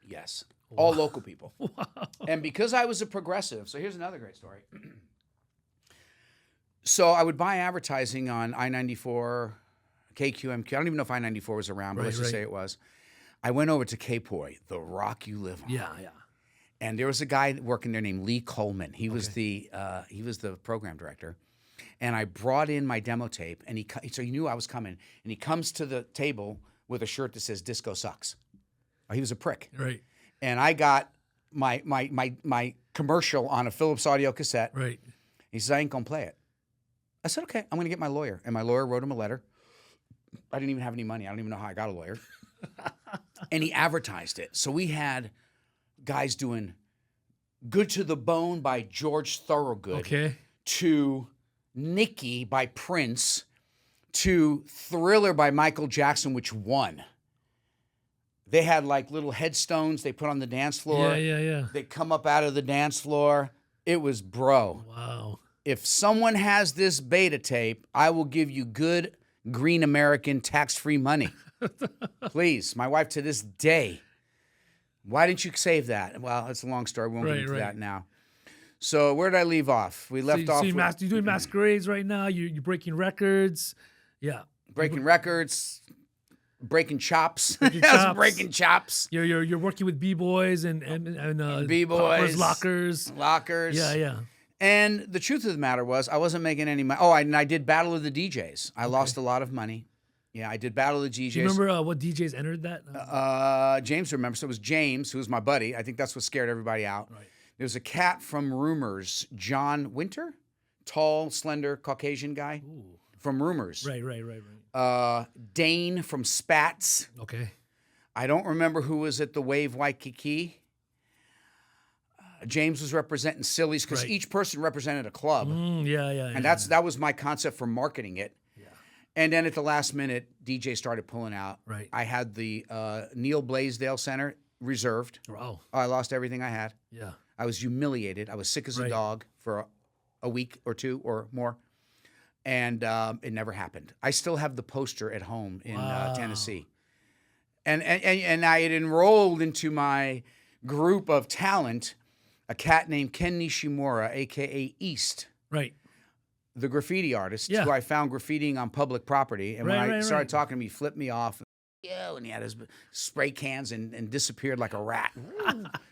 Speaker 2: Yes. All local people. Wow. And because I was a progressive, so here's another great story. So I would buy advertising on I-94, KQMQ. I don't even know if I-94 was around, but let's just say it was. I went over to Kapoi, the rock you live on.
Speaker 1: Yeah.
Speaker 2: And there was a guy working there named Lee Coleman. He was the program director. And I brought in my demo tape, and so he knew I was coming. And he comes to the table with a shirt that says "Disco Sucks." Oh, he was a prick.
Speaker 1: Right.
Speaker 2: And I got my commercial on a Philips audio cassette.
Speaker 1: Right.
Speaker 2: He says, "I ain't gonna play it." I said, "Okay, I'm gonna get my lawyer." And my lawyer wrote him a letter. I didn't even have any money. I don't even know how I got a lawyer. And he advertised it. So we had guys doing "Good to the Bone" by George Thorogood.
Speaker 1: Okay.
Speaker 2: To Nikki by Prince, to Thriller by Michael Jackson, which won. They had like little headstones they put on the dance floor.
Speaker 1: Yeah.
Speaker 2: They come up out of the dance floor. It was bro.
Speaker 1: Wow.
Speaker 2: If someone has this beta tape, I will give you good green American tax-free money. Please. My wife to this day. Why didn't you save that? Well, it's a long story. We won't get into that now. So where did I leave off? We left off.
Speaker 1: You're doing masquerades right now. You're breaking records. Yeah.
Speaker 2: Breaking records, breaking chops. Breaking chops.
Speaker 1: You're working with b-boys and
Speaker 2: b-boys,
Speaker 1: poppers, lockers. Yeah.
Speaker 2: And the truth of the matter was, I wasn't making any money. Oh, and I did Battle of the DJs. I lost a lot of money. Yeah, I did Battle of the DJs.
Speaker 1: Do you remember what DJs entered that?
Speaker 2: James remembers. So it was James, who was my buddy. I think that's what scared everybody out.
Speaker 1: Right.
Speaker 2: There was a cat from Rumors, John Winter, tall, slender, Caucasian guy.
Speaker 1: Ooh.
Speaker 2: From Rumors.
Speaker 1: Right.
Speaker 2: Dane from Spats.
Speaker 1: Okay.
Speaker 2: I don't remember who was at the Wave Waikiki. James was representing Silly's because each person represented a club.
Speaker 1: And
Speaker 2: that was my concept for marketing it. Yeah. And then at the last minute, DJ started pulling out.
Speaker 1: Right.
Speaker 2: I had the Neil Blaisdell Center reserved.
Speaker 1: Wow.
Speaker 2: I lost everything I had.
Speaker 1: Yeah.
Speaker 2: I was humiliated. I was sick as a dog for a week or two or more. And it never happened. I still have the poster at home in Tennessee. And I had enrolled into my group of talent a cat named Ken Nishimura, a.k.a. East.
Speaker 1: Right.
Speaker 2: The graffiti artist who I found graffitiing on public property. And when I started talking to him, he flipped me off. And he had his spray cans and disappeared like a rat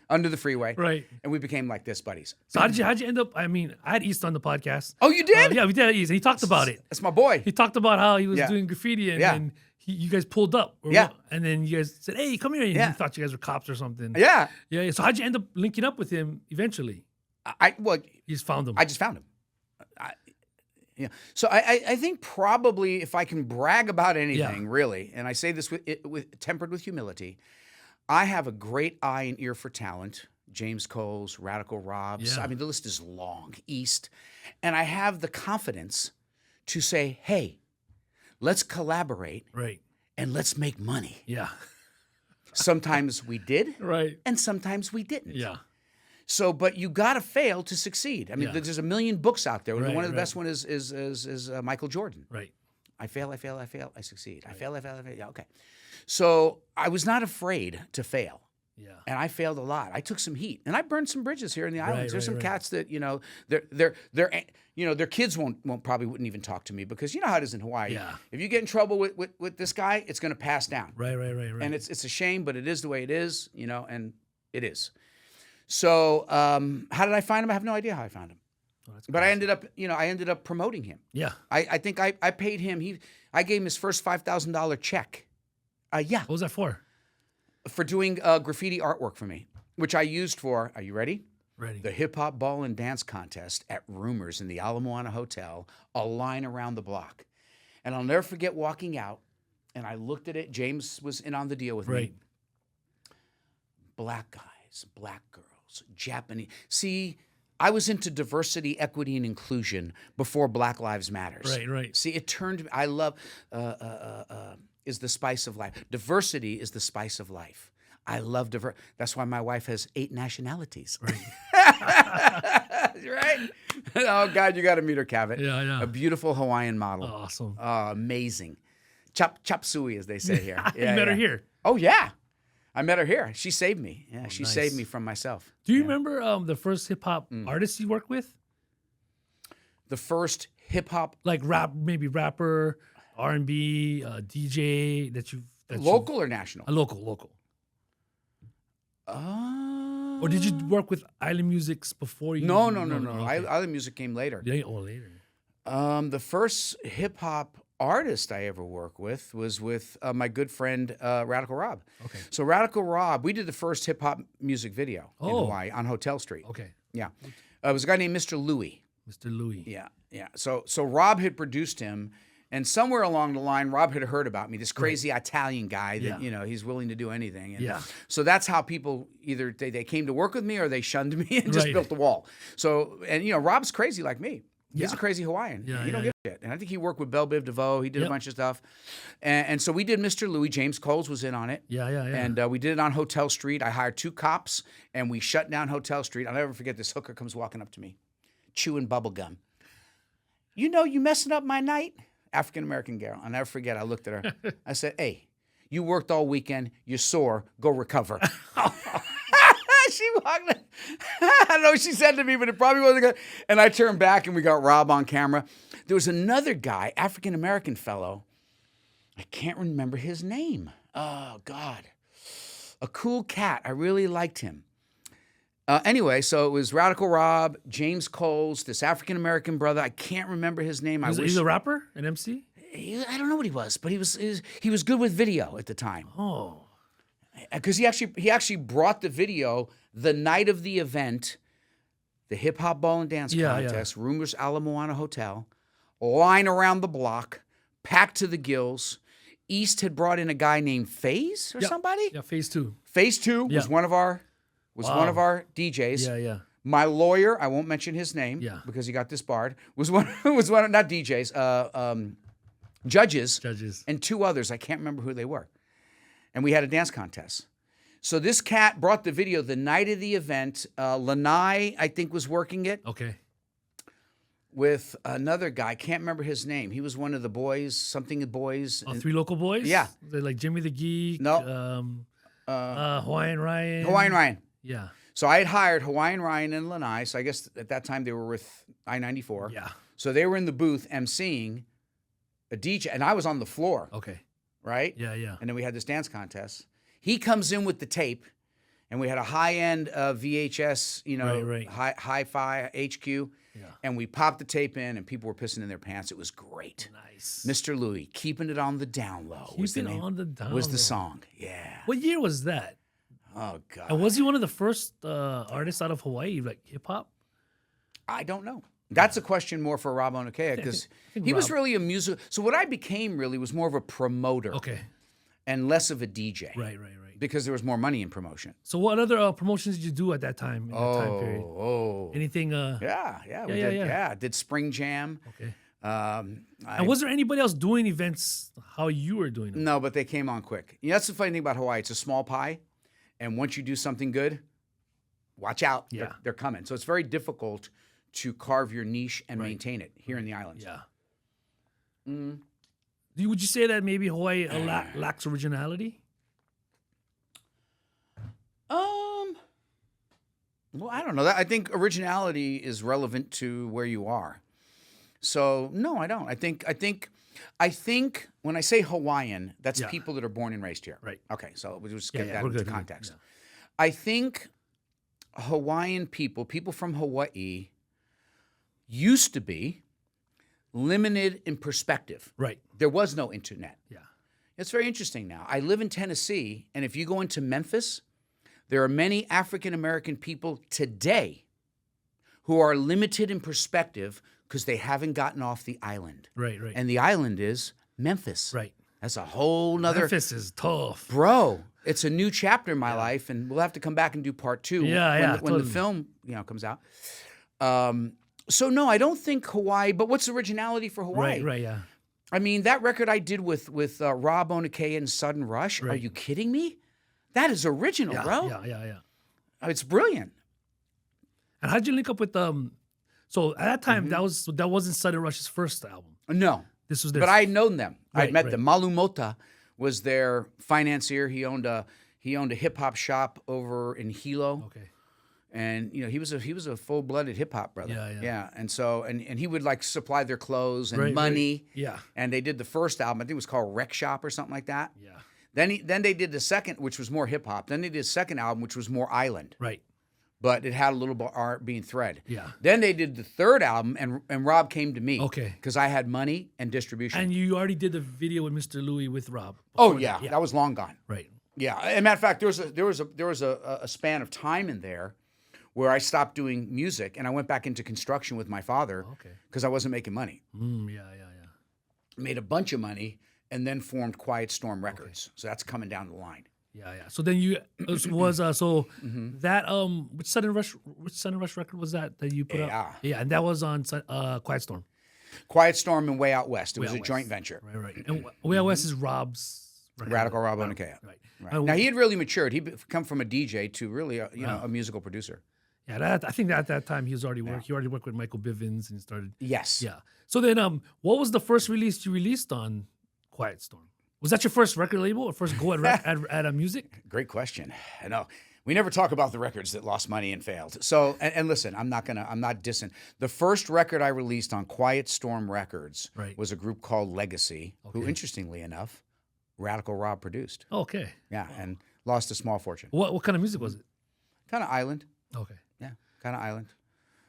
Speaker 2: under the freeway.
Speaker 1: Right.
Speaker 2: And we became like this buddies.
Speaker 1: So how'd you end up? I mean, I had East on the podcast.
Speaker 2: Oh, you did?
Speaker 1: Yeah, we did East. And he talked about it.
Speaker 2: That's my boy.
Speaker 1: He talked about how he was doing graffiti and then you guys pulled up. And then you guys said, "Hey, come here." And he thought you guys were cops or something.
Speaker 2: Yeah.
Speaker 1: So how'd you end up linking up with him eventually? You just found him.
Speaker 2: I just found him. So I think probably if I can brag about anything, really, and I say this with tempered with humility, I have a great eye and ear for talent. James Coles, Radical Robs. I mean, the list is long. East. And I have the confidence to say, hey, let's collaborate.
Speaker 1: Right.
Speaker 2: And let's make money.
Speaker 1: Yeah.
Speaker 2: Sometimes we did.
Speaker 1: Right.
Speaker 2: And sometimes we didn't.
Speaker 1: Yeah.
Speaker 2: So, but you got to fail to succeed. I mean, there's a million books out there. One of the best one is Michael Jordan.
Speaker 1: Right.
Speaker 2: I fail, I succeed. I fail, I fail. Yeah, okay. So I was not afraid to fail.
Speaker 1: Yeah.
Speaker 2: And I failed a lot. I took some heat, and I burned some bridges here in the islands. There's some
Speaker 1: right.
Speaker 2: cats that their kids wouldn't even talk to me because you know how it is in Hawaii.
Speaker 1: Yeah.
Speaker 2: If you get in trouble with this guy, it's going to pass down.
Speaker 1: Right.
Speaker 2: And it's a shame, but it is the way it is, and it is. So how did I find him? I have no idea how I found him.
Speaker 1: Oh, that's
Speaker 2: But
Speaker 1: crazy.
Speaker 2: I ended up promoting him.
Speaker 1: Yeah.
Speaker 2: I think I paid him. I gave him his first $5,000 check. Yeah.
Speaker 1: What was that for?
Speaker 2: For doing graffiti artwork for me, which I used for, are you ready?
Speaker 1: Ready.
Speaker 2: The hip-hop ball and dance contest at Rumors in the Ala Moana Hotel, a line around the block. And I'll never forget walking out, and I looked at it. James was in on the deal with me. Black guys, black girls, Japanese. See, I was into diversity, equity, and inclusion before Black Lives Matters.
Speaker 1: Right.
Speaker 2: See, it turned me, I love, is the spice of life. Diversity is the spice of life. I love diversity. That's why my wife has 8 nationalities.
Speaker 1: Right.
Speaker 2: Right? Oh, God, you got to meet her, Cavett.
Speaker 1: Yeah.
Speaker 2: A beautiful Hawaiian model.
Speaker 1: Awesome.
Speaker 2: Amazing. Chop suey, as they say here.
Speaker 1: You met her here.
Speaker 2: Oh, yeah. I met her here. She saved me. Yeah, she
Speaker 1: nice.
Speaker 2: saved me from myself.
Speaker 1: Do you remember the first hip hop artist you worked with?
Speaker 2: The first hip hop
Speaker 1: Like maybe rapper, R&B, DJ that you
Speaker 2: local or national?
Speaker 1: Local. Or did you work with Island Musics before you?
Speaker 2: No.
Speaker 1: Okay.
Speaker 2: Island music came later.
Speaker 1: Later.
Speaker 2: The first hip hop artist I ever worked with was with my good friend Radical Rob.
Speaker 1: Okay.
Speaker 2: So Radical Rob, we did the first hip hop music video in Hawaii on Hotel Street.
Speaker 1: Okay.
Speaker 2: Yeah. It was a guy named Mr. Louie.
Speaker 1: Mr. Louie.
Speaker 2: Yeah. So Rob had produced him, and somewhere along the line, Rob had heard about me, this crazy Italian guy that, he's willing to do anything. And so that's how people either they came to work with me or they shunned me and just built the wall. So, and Rob's crazy like me. He's a crazy Hawaiian. He don't give a shit. And I think he worked with Belle Biv DeVoe. He did a bunch of stuff. And so we did Mr. Louie. James Coles was in on it.
Speaker 1: Yeah.
Speaker 2: And we did it on Hotel Street. I hired 2 cops, and we shut down Hotel Street. I'll never forget this hooker comes walking up to me, chewing bubble gum. You messing up my night? African-American girl. I'll never forget. I looked at her. I said, hey, you worked all weekend. You're sore. Go recover. She walked. I don't know what she said to me, but it probably wasn't good. And I turned back, and we got Rob on camera. There was another guy, African-American fellow. I can't remember his name. Oh, God. A cool cat. I really liked him. Anyway, so it was Radical Rob, James Coles, this African-American brother. I can't remember his name.
Speaker 1: He's a rapper, an MC?
Speaker 2: I don't know what he was, but he was good with video at the time.
Speaker 1: Oh.
Speaker 2: Because he actually brought the video the night of the event, the Hip Hop Ball and Dance Contest, Rumors Ala Moana Hotel, line around the block, packed to the gills. East had brought in a guy named FaZe or somebody?
Speaker 1: Yeah, Phase 2.
Speaker 2: Phase 2 was one of our DJs.
Speaker 1: Yeah.
Speaker 2: My lawyer, I won't mention his name because he got disbarred, was one of, not DJs, judges, and 2 others. I can't remember who they were. And we had a dance contest. So this cat brought the video the night of the event. Lanai, I think, was working it.
Speaker 1: Okay.
Speaker 2: With another guy. I can't remember his name. He was one of the boys, something of boys.
Speaker 1: 3 local boys?
Speaker 2: Yeah.
Speaker 1: They're like Jimmy the Geek.
Speaker 2: No.
Speaker 1: Hawaiian Ryan.
Speaker 2: Hawaiian Ryan.
Speaker 1: Yeah.
Speaker 2: So I had hired Hawaiian Ryan and Lanai. So I guess at that time they were with I-94.
Speaker 1: Yeah.
Speaker 2: So they were in the booth emceeing a DJ. And I was on the floor.
Speaker 1: Okay.
Speaker 2: Right?
Speaker 1: Yeah.
Speaker 2: And then we had this dance contest. He comes in with the tape, and we had a high-end VHS, hi-fi HQ, and we popped the tape in, and people were pissing in their pants. It was great.
Speaker 1: Nice.
Speaker 2: Mr. Louie, keeping it on the down low.
Speaker 1: Was the
Speaker 2: song. Yeah.
Speaker 1: What year was that?
Speaker 2: Oh, God.
Speaker 1: And was he one of the first artists out of Hawaii, like hip-hop?
Speaker 2: I don't know. That's a question more for Rob Onokea, because he was really a music. So what I became really was more of a promoter.
Speaker 1: Okay.
Speaker 2: And less of a DJ.
Speaker 1: Right.
Speaker 2: Because there was more money in promotion.
Speaker 1: So what other promotions did you do at that time, in that time period? Anything?
Speaker 2: Yeah. Did Spring Jam.
Speaker 1: Okay.
Speaker 2: And
Speaker 1: was there anybody else doing events how you were doing them?
Speaker 2: No, but they came on quick. That's the funny thing about Hawaii. It's a small pie. And once you do something good, watch out.
Speaker 1: Yeah.
Speaker 2: They're coming. So it's very difficult to carve your niche and maintain it here in the islands.
Speaker 1: Yeah. Would you say that maybe Hawaii lacks originality?
Speaker 2: Well, I don't know. I think originality is relevant to where you are. So no, I don't. I think when I say Hawaiian, that's people that are born and raised here.
Speaker 1: Right.
Speaker 2: Okay, so we'll just get that
Speaker 1: we're
Speaker 2: into
Speaker 1: good.
Speaker 2: context.
Speaker 1: Yeah.
Speaker 2: I think Hawaiian people from Hawaii, used to be limited in perspective.
Speaker 1: Right.
Speaker 2: There was no internet.
Speaker 1: Yeah.
Speaker 2: It's very interesting now. I live in Tennessee, and if you go into Memphis, there are many African-American people today who are limited in perspective because they haven't gotten off the island.
Speaker 1: Right, right.
Speaker 2: And the island is Memphis.
Speaker 1: Right.
Speaker 2: That's a whole nother...
Speaker 1: Memphis is tough.
Speaker 2: Bro, it's a new chapter in my life, and we'll have to come back and do part 2 when the film comes out. So no, I don't think Hawaii, but what's originality for Hawaii?
Speaker 1: Right, yeah.
Speaker 2: I mean, that record I did with Rob Onakea and Sudden Rush, are you kidding me? That is original, bro.
Speaker 1: Yeah.
Speaker 2: It's brilliant.
Speaker 1: And how'd you link up with so at that time that wasn't Sudden Rush's first album.
Speaker 2: No.
Speaker 1: This was their
Speaker 2: But I had known them. I'd met
Speaker 1: right.
Speaker 2: them. Malu Mota was their financier. He owned a hip-hop shop over in Hilo.
Speaker 1: Okay.
Speaker 2: And he was a full-blooded hip-hop brother.
Speaker 1: Yeah.
Speaker 2: And so and he would like supply their clothes and money.
Speaker 1: Right. Yeah.
Speaker 2: And they did the first album, I think it was called Rec Shop or something like that.
Speaker 1: Yeah.
Speaker 2: Then they did the second, which was more hip-hop. Then they did a second album, which was more island.
Speaker 1: Right.
Speaker 2: But it had a little bit R&B and thread.
Speaker 1: Yeah.
Speaker 2: Then they did the third album, and Rob came to me.
Speaker 1: Okay.
Speaker 2: Because I had money and distribution.
Speaker 1: And you already did the video with Mr. Louie with Rob.
Speaker 2: Oh yeah, that was long gone.
Speaker 1: Right.
Speaker 2: Yeah. As a matter of fact, there was a span of time in there where I stopped doing music and I went back into construction with my father.
Speaker 1: Okay.
Speaker 2: Because I wasn't making money.
Speaker 1: Yeah.
Speaker 2: Made a bunch of money and then formed Quiet Storm Records. So that's coming down the line.
Speaker 1: Yeah. So then you that which Sudden Rush record was that you put up? Yeah, and that was on Quiet Storm.
Speaker 2: Quiet Storm and Way Out West. It was a
Speaker 1: Out
Speaker 2: joint
Speaker 1: West.
Speaker 2: venture.
Speaker 1: Right. And Way Out West is Rob's record.
Speaker 2: Radical Rob Onakea.
Speaker 1: Right.
Speaker 2: Now he had really matured. He'd come from a DJ to really a musical producer.
Speaker 1: Yeah, I think that at that time he was already working. He already worked with Michael Bivins and started.
Speaker 2: Yes.
Speaker 1: Yeah. So then, what was the first release you released on Quiet Storm? Was that your first record label or first go at a music?
Speaker 2: Great question. I know we never talk about the records that lost money and failed. So and listen, I'm not dissing. The first record I released on Quiet Storm Records was a group called Legacy, who interestingly enough, Radical Rob produced.
Speaker 1: Okay.
Speaker 2: Yeah, and lost a small fortune.
Speaker 1: What kind of music was it?
Speaker 2: Kind of island.
Speaker 1: Okay.
Speaker 2: Yeah, kind of island.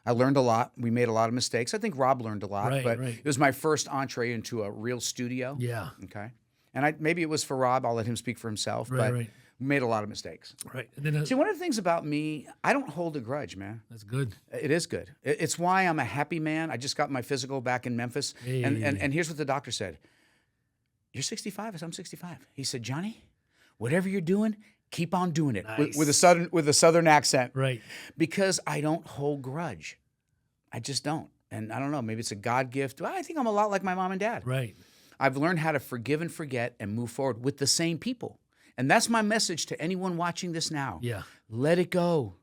Speaker 2: I learned a lot. We made a lot of mistakes. I think Rob learned a lot, but it was my first entree into a real studio.
Speaker 1: Yeah.
Speaker 2: Okay. And maybe it was for Rob. I'll let him speak for himself. But we made a lot of mistakes.
Speaker 1: Right. And then,
Speaker 2: see, one of the things about me, I don't hold a grudge, man.
Speaker 1: That's good.
Speaker 2: It is good. It's why I'm a happy man. I just got my physical back in Memphis.
Speaker 1: Hey.
Speaker 2: And here's what the doctor said. You're 65? I said, I'm 65. He said, Johnny, whatever you're doing, keep on doing it.
Speaker 1: Nice.
Speaker 2: With a southern accent.
Speaker 1: Right.
Speaker 2: Because I don't hold grudge. I just don't. And I don't know, maybe it's a God gift. Well, I think I'm a lot like my mom and dad.
Speaker 1: Right.
Speaker 2: I've learned how to forgive and forget and move forward with the same people. And that's my message to anyone watching this now.
Speaker 1: Yeah.
Speaker 2: Let it go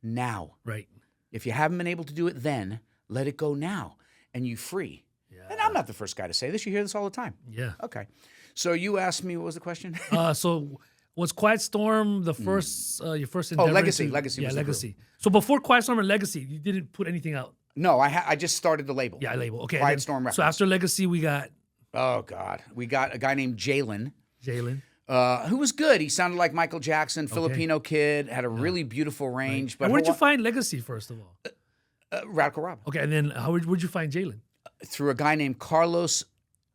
Speaker 2: now.
Speaker 1: Right.
Speaker 2: If you haven't been able to do it then, let it go now. And you free. Yeah. And I'm not the first guy to say this. You hear this all the time.
Speaker 1: Yeah.
Speaker 2: Okay. So you asked me, what was the question?
Speaker 1: So was Quiet Storm the first, your first endeavor?
Speaker 2: Legacy. Legacy was
Speaker 1: Legacy.
Speaker 2: The group.
Speaker 1: So before Quiet Storm and Legacy, you didn't put anything out?
Speaker 2: No, I just started the label.
Speaker 1: Yeah, label. Okay.
Speaker 2: Quiet Storm Records.
Speaker 1: So after Legacy, we got...
Speaker 2: Oh, God. We got a guy named Jalen. Who was good. He sounded like Michael Jackson, Filipino kid, had a really beautiful range.
Speaker 1: Right.
Speaker 2: But
Speaker 1: and where'd you find Legacy, first of all?
Speaker 2: Radical Rob.
Speaker 1: Okay, and then where'd you find Jalen?
Speaker 2: Through a guy named Carlos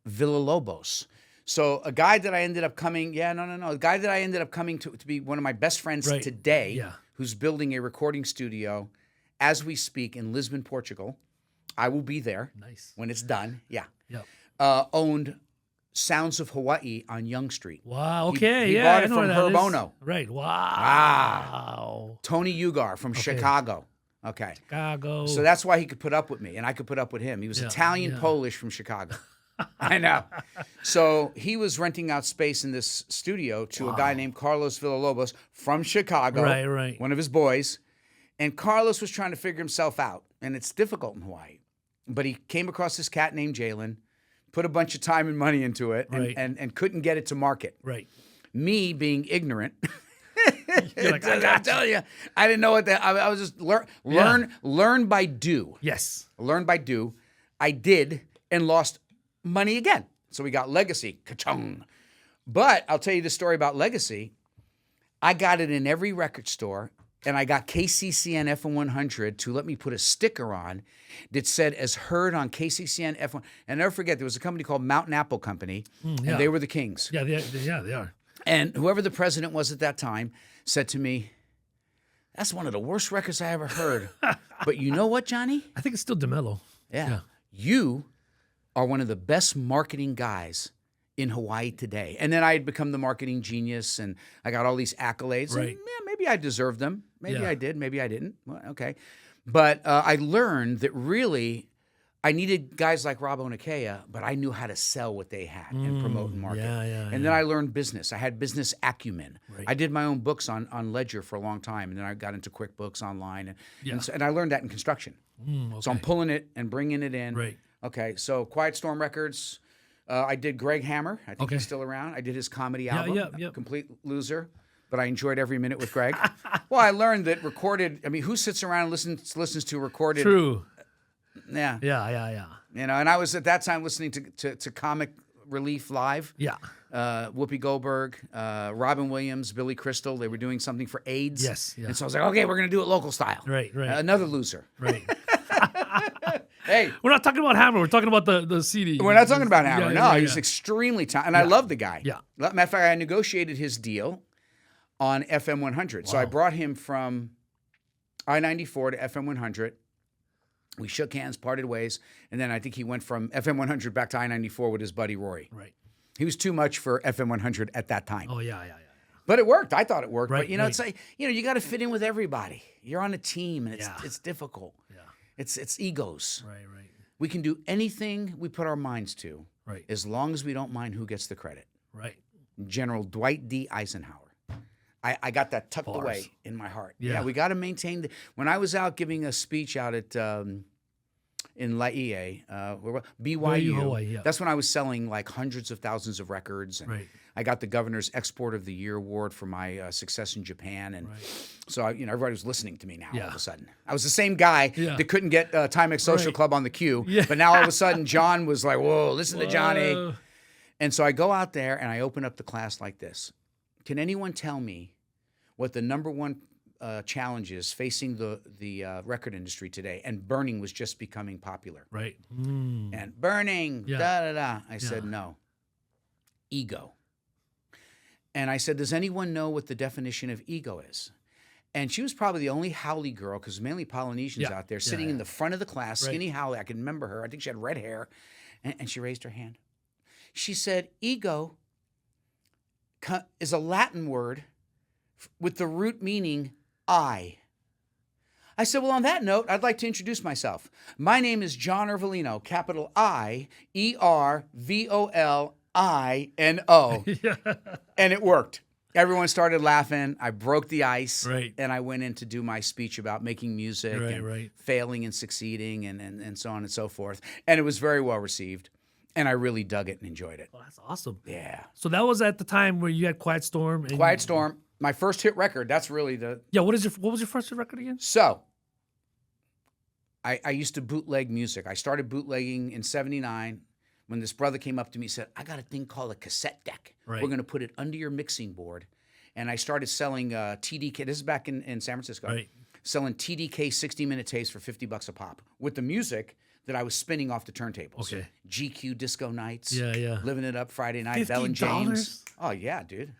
Speaker 2: Villalobos. So a guy that I ended up coming, a guy that I ended up coming to be one of my best friends today, who's building a recording studio as we speak in Lisbon, Portugal. I will be there when it's done. Yeah.
Speaker 1: Yep.
Speaker 2: Owned Sounds of Hawaii on Young Street.
Speaker 1: Wow. Okay.
Speaker 2: He bought it from Herb Ono.
Speaker 1: Right. Wow.
Speaker 2: Tony Ugar from Chicago. Okay.
Speaker 1: Chicago.
Speaker 2: So that's why he could put up with me, and I could put up with him. He was Italian, Polish from Chicago. I know. So he was renting out space in this studio to a guy named Carlos Villalobos from Chicago.
Speaker 1: Right.
Speaker 2: One of his boys. And Carlos was trying to figure himself out, and it's difficult in Hawaii. But he came across this cat named Jalen. put a bunch of time and money into it,
Speaker 1: Right.
Speaker 2: and couldn't get it to market.
Speaker 1: Right.
Speaker 2: Me being ignorant.
Speaker 1: You're like,
Speaker 2: I'm telling you, I didn't know what that. I was just learn by do.
Speaker 1: Yes.
Speaker 2: Learn by do. I did and lost money again. So we got Legacy. Ka-chung. But I'll tell you the story about Legacy. I got it in every record store, and I got KCCN FM 100 to let me put a sticker on that said, as heard on KCCN FM. And I'll never forget, there was a company called Mountain Apple Company, and they were the kings.
Speaker 1: Yeah, they are.
Speaker 2: And whoever the president was at that time said to me, that's one of the worst records I ever heard. But you know what, Johnny?
Speaker 1: I think it's still DeMello.
Speaker 2: Yeah. You are one of the best marketing guys in Hawaii today. And then I had become the marketing genius, and I got all these accolades.
Speaker 1: Right.
Speaker 2: And, yeah, maybe I deserved them. Maybe
Speaker 1: Yeah.
Speaker 2: I did. Maybe I didn't. Well, okay. But I learned that really I needed guys like Rob Onakea, but I knew how to sell what they had and promote and market. And then I learned business. I had business acumen.
Speaker 1: Right.
Speaker 2: I did my own books on Ledger for a long time, and then I got into QuickBooks online. And I learned that in construction.
Speaker 1: Okay.
Speaker 2: So I'm pulling it and bringing it in.
Speaker 1: Right.
Speaker 2: Okay, so Quiet Storm Records. I did Greg Hammer. I think he's still around. I did his comedy album, Complete Loser. But I enjoyed every minute with Greg. Well, I learned that recorded, I mean, who sits around and listens to recorded?
Speaker 1: True.
Speaker 2: Yeah.
Speaker 1: Yeah.
Speaker 2: You know, and I was at that time listening to Comic Relief Live.
Speaker 1: Yeah.
Speaker 2: Whoopi Goldberg, Robin Williams, Billy Crystal. They were doing something for AIDS.
Speaker 1: Yes. Yeah.
Speaker 2: And so I was like, okay, we're going to do it local style.
Speaker 1: Right.
Speaker 2: Another loser.
Speaker 1: Right.
Speaker 2: Hey.
Speaker 1: We're not talking about Hammer. We're talking about the CD.
Speaker 2: We're not talking about Hammer.
Speaker 1: Yeah,
Speaker 2: He was extremely talented. And I love the guy.
Speaker 1: Yeah.
Speaker 2: Matter of fact, I negotiated his deal on FM 100. Wow. So I brought him from I-94 to FM 100. We shook hands, parted ways, and then I think he went from FM 100 back to I-94 with his buddy Rory.
Speaker 1: Right.
Speaker 2: He was too much for FM 100 at that time.
Speaker 1: Oh, yeah.
Speaker 2: But it worked. I thought it worked.
Speaker 1: Right,
Speaker 2: but, it's like, you got to fit in with everybody. You're on a team, and it's difficult.
Speaker 1: Yeah.
Speaker 2: It's egos.
Speaker 1: Right.
Speaker 2: We can do anything we put our minds to,
Speaker 1: Right.
Speaker 2: as long as we don't mind who gets the credit.
Speaker 1: Right.
Speaker 2: General Dwight D. Eisenhower. I got that tucked away in my heart.
Speaker 1: Yeah.
Speaker 2: We got to maintain when I was out giving a speech out at in Laie, BYU,
Speaker 1: Hawaii,
Speaker 2: that's when I was selling like hundreds of thousands of records. And I got the Governor's Export of the Year award for my success in Japan. And so, everybody was listening to me now all of a sudden. I was the same guy that couldn't get Timex Social Club on the queue. Yeah. But now all of a sudden, John was like, whoa, listen to Johnny. And so I go out there and I open up the class like this. Can anyone tell me what the number one challenge is facing the record industry today? And burning was just becoming popular.
Speaker 1: Right.
Speaker 2: And burning, da-da-da. I said, no. Ego. And I said, does anyone know what the definition of ego is? And she was probably the only haole girl, because mainly Polynesians out there, sitting in the front of the class, skinny haole. I can remember her. I think she had red hair. And she raised her hand. She said, ego is a Latin word with the root meaning I. I said, well, on that note, I'd like to introduce myself. My name is John Iervolino, capital I-E-R-V-O-L-I-N-O. And it worked. Everyone started laughing. I broke the ice. And I went in to do my speech about making music and failing and succeeding and so on and so forth. And it was very well received. And I really dug it and enjoyed it.
Speaker 1: Oh, that's awesome.
Speaker 2: Yeah.
Speaker 1: So that was at the time where you had Quiet Storm. And
Speaker 2: Quiet Storm, my first hit record. That's really the...
Speaker 1: Yeah, what was your first hit record again?
Speaker 2: So, I used to bootleg music. I started bootlegging in 79 when this brother came up to me and said, I got a thing called a cassette deck. We're going to put it under your mixing board. And I started selling TDK. This is back in San Francisco. Selling TDK 60-minute tapes for $50 a pop with the music that I was spinning off the turntables. GQ Disco Nights. Living It Up Friday Night. Bell and James. Oh, yeah, dude.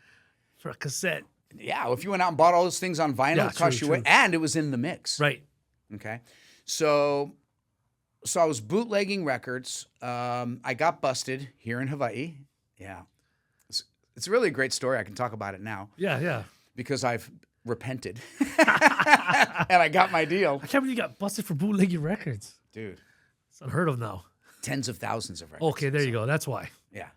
Speaker 1: For a cassette.
Speaker 2: Yeah, if you went out and bought all those things on vinyl, it cost you... And it was in the mix. Okay. So I was bootlegging records. I got busted here in Hawaii. Yeah. It's really a great story. I can talk about it now.
Speaker 1: Yeah.
Speaker 2: Because I've repented. And I got my deal.
Speaker 1: I can't believe you got busted for bootlegging records.
Speaker 2: Dude.
Speaker 1: It's unheard of now.
Speaker 2: Tens of thousands of records.
Speaker 1: Okay, there you go. That's why.
Speaker 2: Yeah.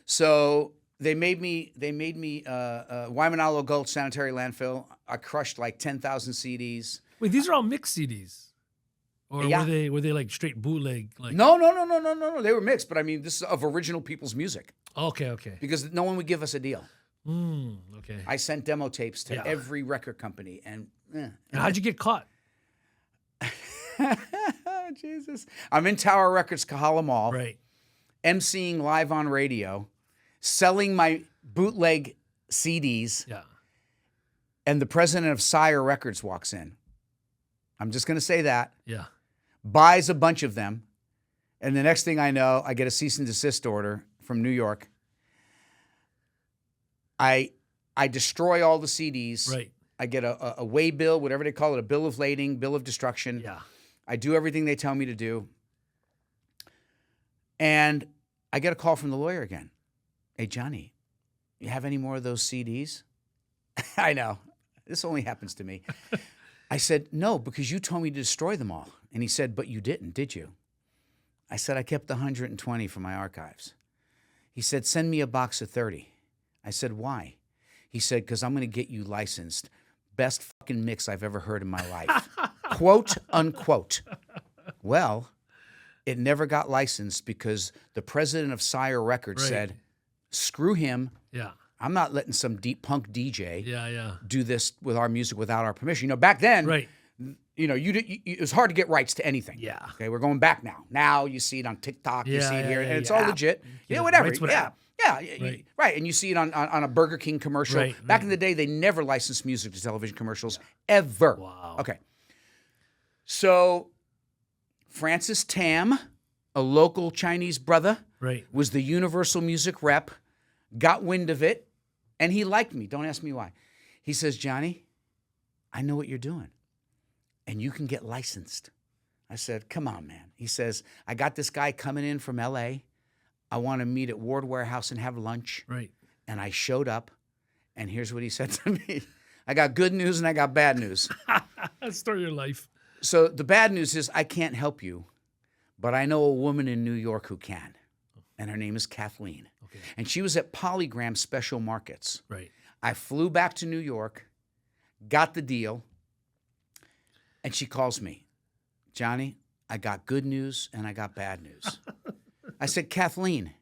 Speaker 2: So they made me Waimanalo Gulch Sanitary Landfill. I crushed like 10,000 CDs.
Speaker 1: Wait, these are all mixed CDs? Or
Speaker 2: Yeah.
Speaker 1: were they like straight bootleg? Like
Speaker 2: No. They were mixed, but I mean, this is of original people's music
Speaker 1: okay.
Speaker 2: because no one would give us a deal.
Speaker 1: Okay.
Speaker 2: I sent demo tapes to
Speaker 1: Yeah.
Speaker 2: every record company, and
Speaker 1: And how'd you get caught?
Speaker 2: Jesus, I'm in Tower Records, Kahala Mall,
Speaker 1: Right.
Speaker 2: emceeing live on radio, selling my bootleg CDs,
Speaker 1: Yeah.
Speaker 2: and the president of Sire Records walks in. I'm just going to say that.
Speaker 1: Yeah.
Speaker 2: Buys a bunch of them, and the next thing I know, I get a cease and desist order from New York. I destroy all the CDs.
Speaker 1: Right.
Speaker 2: I get a way bill, whatever they call it, a bill of lading, bill of destruction.
Speaker 1: Yeah.
Speaker 2: I do everything they tell me to do. And I get a call from the lawyer again. Hey, Johnny, you have any more of those CDs? I know. This only happens to me. I said, no, because you told me to destroy them all. And he said, but you didn't, did you? I said, I kept 120 from my archives. He said, send me a box of 30. I said, why? He said, because I'm going to get you licensed. Best fucking mix I've ever heard in my life. Quote, unquote. Well, it never got licensed because the president of Sire Records
Speaker 1: Right.
Speaker 2: said, screw him.
Speaker 1: Yeah.
Speaker 2: I'm not letting some deep punk DJ
Speaker 1: Yeah.
Speaker 2: do this with our music without our permission. You know, back then,
Speaker 1: Right.
Speaker 2: you know, it was hard to get rights to anything.
Speaker 1: Yeah.
Speaker 2: Okay, we're going back now. Now you see it on TikTok, you
Speaker 1: Yeah,
Speaker 2: see it
Speaker 1: yeah,
Speaker 2: here,
Speaker 1: yeah,
Speaker 2: and it's
Speaker 1: yeah.
Speaker 2: all legit.
Speaker 1: Yeah,
Speaker 2: Yeah, whatever.
Speaker 1: rights with
Speaker 2: Yeah.
Speaker 1: app.
Speaker 2: Yeah,
Speaker 1: Right.
Speaker 2: right. And you see it on a Burger King commercial.
Speaker 1: Right,
Speaker 2: Back
Speaker 1: right.
Speaker 2: in the day, they never licensed music to television commercials, ever.
Speaker 1: Wow.
Speaker 2: Okay. So Francis Tam, a local Chinese brother,
Speaker 1: Right.
Speaker 2: was the Universal Music rep, got wind of it, and he liked me. Don't ask me why. He says, Johnny, I know what you're doing, and you can get licensed. I said, come on, man. He says, I got this guy coming in from L.A. I want to meet at Ward Warehouse and have lunch.
Speaker 1: Right.
Speaker 2: And I showed up, and here's what he said to me. I got good news and I got bad news.
Speaker 1: Story of your life.
Speaker 2: So the bad news is I can't help you, but I know a woman in New York who can, and her name is Kathleen.
Speaker 1: Okay.
Speaker 2: And she was at Polygram Special Markets.
Speaker 1: Right.
Speaker 2: I flew back to New York, got the deal, and she calls me. Johnny, I got good news and I got bad news. I said, Kathleen,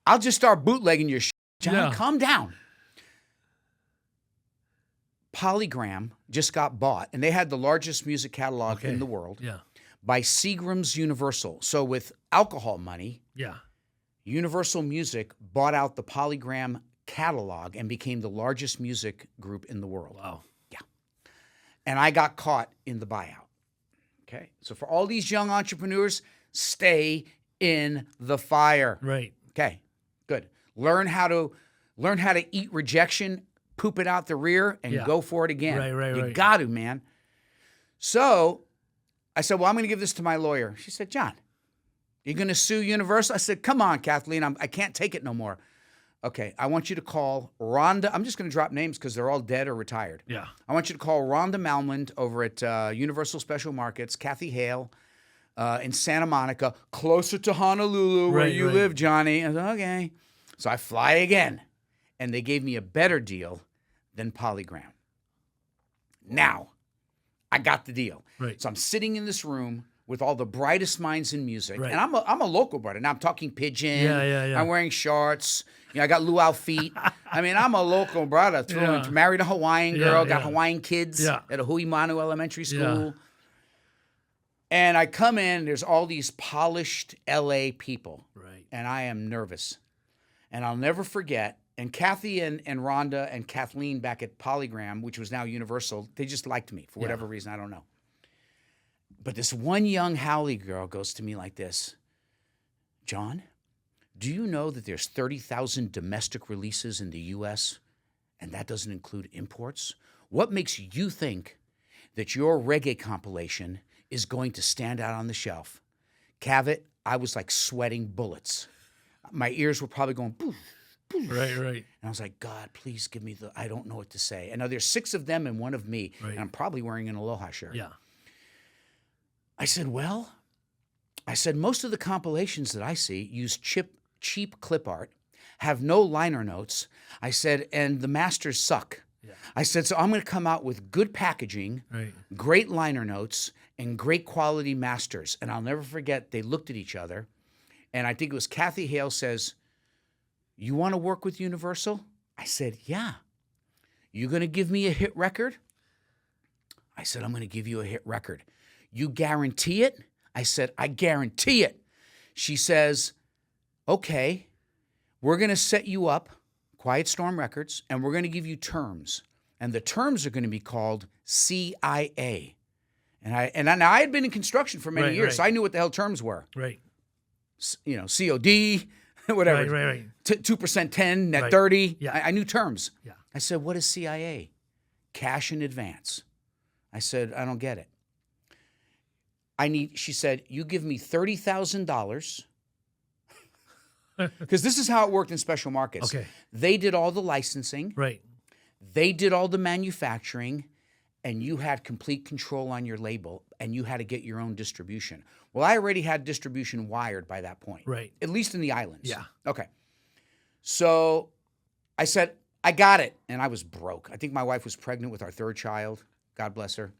Speaker 2: I'll just start bootlegging your shit. Johnny,
Speaker 1: Yeah.
Speaker 2: calm down. Polygram just got bought, and they had the largest music catalog
Speaker 1: Okay.
Speaker 2: in the world
Speaker 1: Yeah.
Speaker 2: by Seagram's Universal. So with alcohol money,
Speaker 1: Yeah.
Speaker 2: Universal Music bought out the Polygram catalog and became the largest music group in the world.
Speaker 1: Wow.
Speaker 2: And I got caught in the buyout. Okay? So for all these young entrepreneurs, stay in the fire.
Speaker 1: Right.
Speaker 2: Okay. Good. Learn how to eat rejection, poop it out the rear, and
Speaker 1: Yeah.
Speaker 2: go for it again.
Speaker 1: Right.
Speaker 2: You got to, man. So I said, well, I'm going to give this to my lawyer. She said, John, you're going to sue Universal? I said, come on, Kathleen. I can't take it no more. Okay, I want you to call Rhonda. I'm just going to drop names because they're all dead or retired.
Speaker 1: Yeah.
Speaker 2: I want you to call Rhonda Malmland over at Universal Special Markets, Kathy Hale in Santa Monica, closer to Honolulu where
Speaker 1: Right,
Speaker 2: you
Speaker 1: right.
Speaker 2: live, Johnny. I said, okay. So I fly again, and they gave me a better deal than Polygram. Now, I got the deal.
Speaker 1: Right.
Speaker 2: So I'm sitting in this room with all the brightest minds in music,
Speaker 1: Right.
Speaker 2: and I'm a local brother. Now I'm talking pigeon.
Speaker 1: Yeah.
Speaker 2: I'm wearing shorts. You know, I got luau feet. I mean, I'm a local brother.
Speaker 1: Yeah.
Speaker 2: Married a Hawaiian girl, got
Speaker 1: yeah.
Speaker 2: Hawaiian kids
Speaker 1: Yeah.
Speaker 2: at a Huimanu Elementary School.
Speaker 1: Yeah.
Speaker 2: And I come in, there's all these polished LA people,
Speaker 1: Right.
Speaker 2: and I am nervous. And I'll never forget, and Kathy and Rhonda and Kathleen back at Polygram, which was now Universal, they just liked me for whatever reason, I don't know. But this one young Halle girl goes to me like this, John, do you know that there's 30,000 domestic releases in the U.S., and that doesn't include imports? What makes you think that your reggae compilation is going to stand out on the shelf? Cavett, I was like sweating bullets. My ears were probably going, poof, poof.
Speaker 1: Right.
Speaker 2: And I was like, God, please give me I don't know what to say. And now there's 6 of them and 1 of me,
Speaker 1: Right.
Speaker 2: and I'm probably wearing an Aloha shirt.
Speaker 1: Yeah.
Speaker 2: I said, most of the compilations that I see use cheap clip art, have no liner notes. I said, and the masters suck.
Speaker 1: Yeah.
Speaker 2: I said, so I'm going to come out with good packaging,
Speaker 1: Right.
Speaker 2: great liner notes, and great quality masters. And I'll never forget, they looked at each other, and I think it was Kathy Hale says, "You want to work with Universal?" I said, "Yeah." "You going to give me a hit record?" I said, "I'm going to give you a hit record." "You guarantee it?" I said, "I guarantee it." She says, "Okay, we're going to set you up, Quiet Storm Records, and we're going to give you terms. And the terms are going to be called CIA." And now I had been in construction for many years, so I knew what the hell terms were.
Speaker 1: Right.
Speaker 2: You know, COD, whatever.
Speaker 1: Right.
Speaker 2: 2% 10, net 30.
Speaker 1: Yeah.
Speaker 2: I knew terms.
Speaker 1: Yeah.
Speaker 2: I said, "What is CIA?" "Cash in advance." I said, "I don't get it." She said, "You give me $30,000. Because this is how it worked in special markets.
Speaker 1: Okay.
Speaker 2: They did all the licensing.
Speaker 1: Right.
Speaker 2: They did all the manufacturing, and you had complete control on your label, and you had to get your own distribution. Well, I already had distribution wired by that point.
Speaker 1: Right.
Speaker 2: At least in the islands.
Speaker 1: Yeah.
Speaker 2: Okay. So I said, "I got it." And I was broke. I think my wife was pregnant with our third child. God bless her.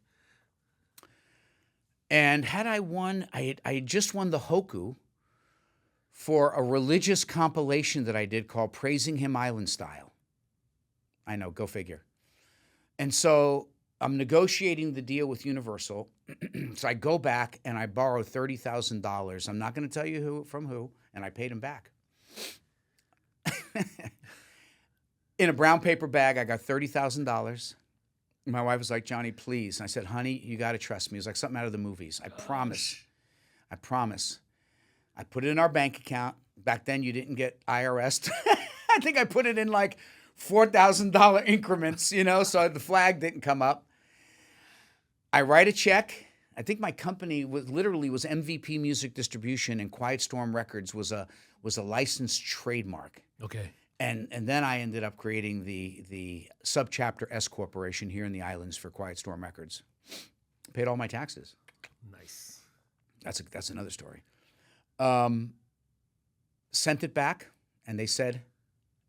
Speaker 2: And had I won, I had just won the Hoku for a religious compilation that I did called Praising Him Island Style. I know, go figure. And so I'm negotiating the deal with Universal. So I go back and I borrow $30,000. I'm not going to tell you from who, and I paid him back. In a brown paper bag, I got $30,000. My wife was like, "Johnny, please." And I said, "Honey, you got to trust me." It was like something out of the movies. I promise. I promise. I put it in our bank account. Back then, you didn't get IRS. I think I put it in like $4,000 increments, you know, so the flag didn't come up. I write a check. I think my company was MVP Music Distribution, and Quiet Storm Records was a licensed trademark.
Speaker 1: Okay.
Speaker 2: And then I ended up creating the subchapter S Corporation here in the islands for Quiet Storm Records. Paid all my taxes.
Speaker 1: Nice.
Speaker 2: That's another story. Sent it back, and they said,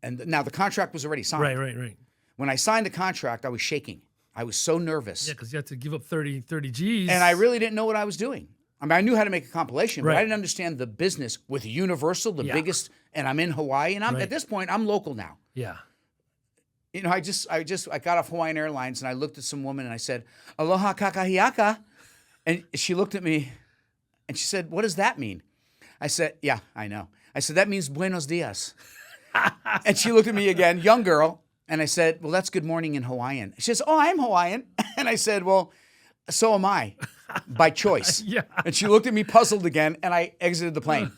Speaker 2: and now the contract was already signed.
Speaker 1: Right.
Speaker 2: When I signed the contract, I was shaking. I was so nervous.
Speaker 1: Yeah, because you had to give up 30 G's.
Speaker 2: And I really didn't know what I was doing. I mean, I knew how to make a compilation, but
Speaker 1: Right.
Speaker 2: I didn't understand the business with Universal, the biggest, and I'm in Hawaii, and at this point, I'm local now.
Speaker 1: Yeah.
Speaker 2: You know, I got off Hawaiian Airlines, and I looked at some woman, and I said, "Aloha kakahiaka," and she looked at me, and she said, "What does that mean?" I said, "Yeah, I know." I said, "That means buenos dias." And she looked at me again, young girl, and I said, "Well, that's good morning in Hawaiian." She says, "Oh, I'm Hawaiian." And I said, "Well, so am I, by choice."
Speaker 1: Yeah.
Speaker 2: And she looked at me puzzled again, and I exited the plane.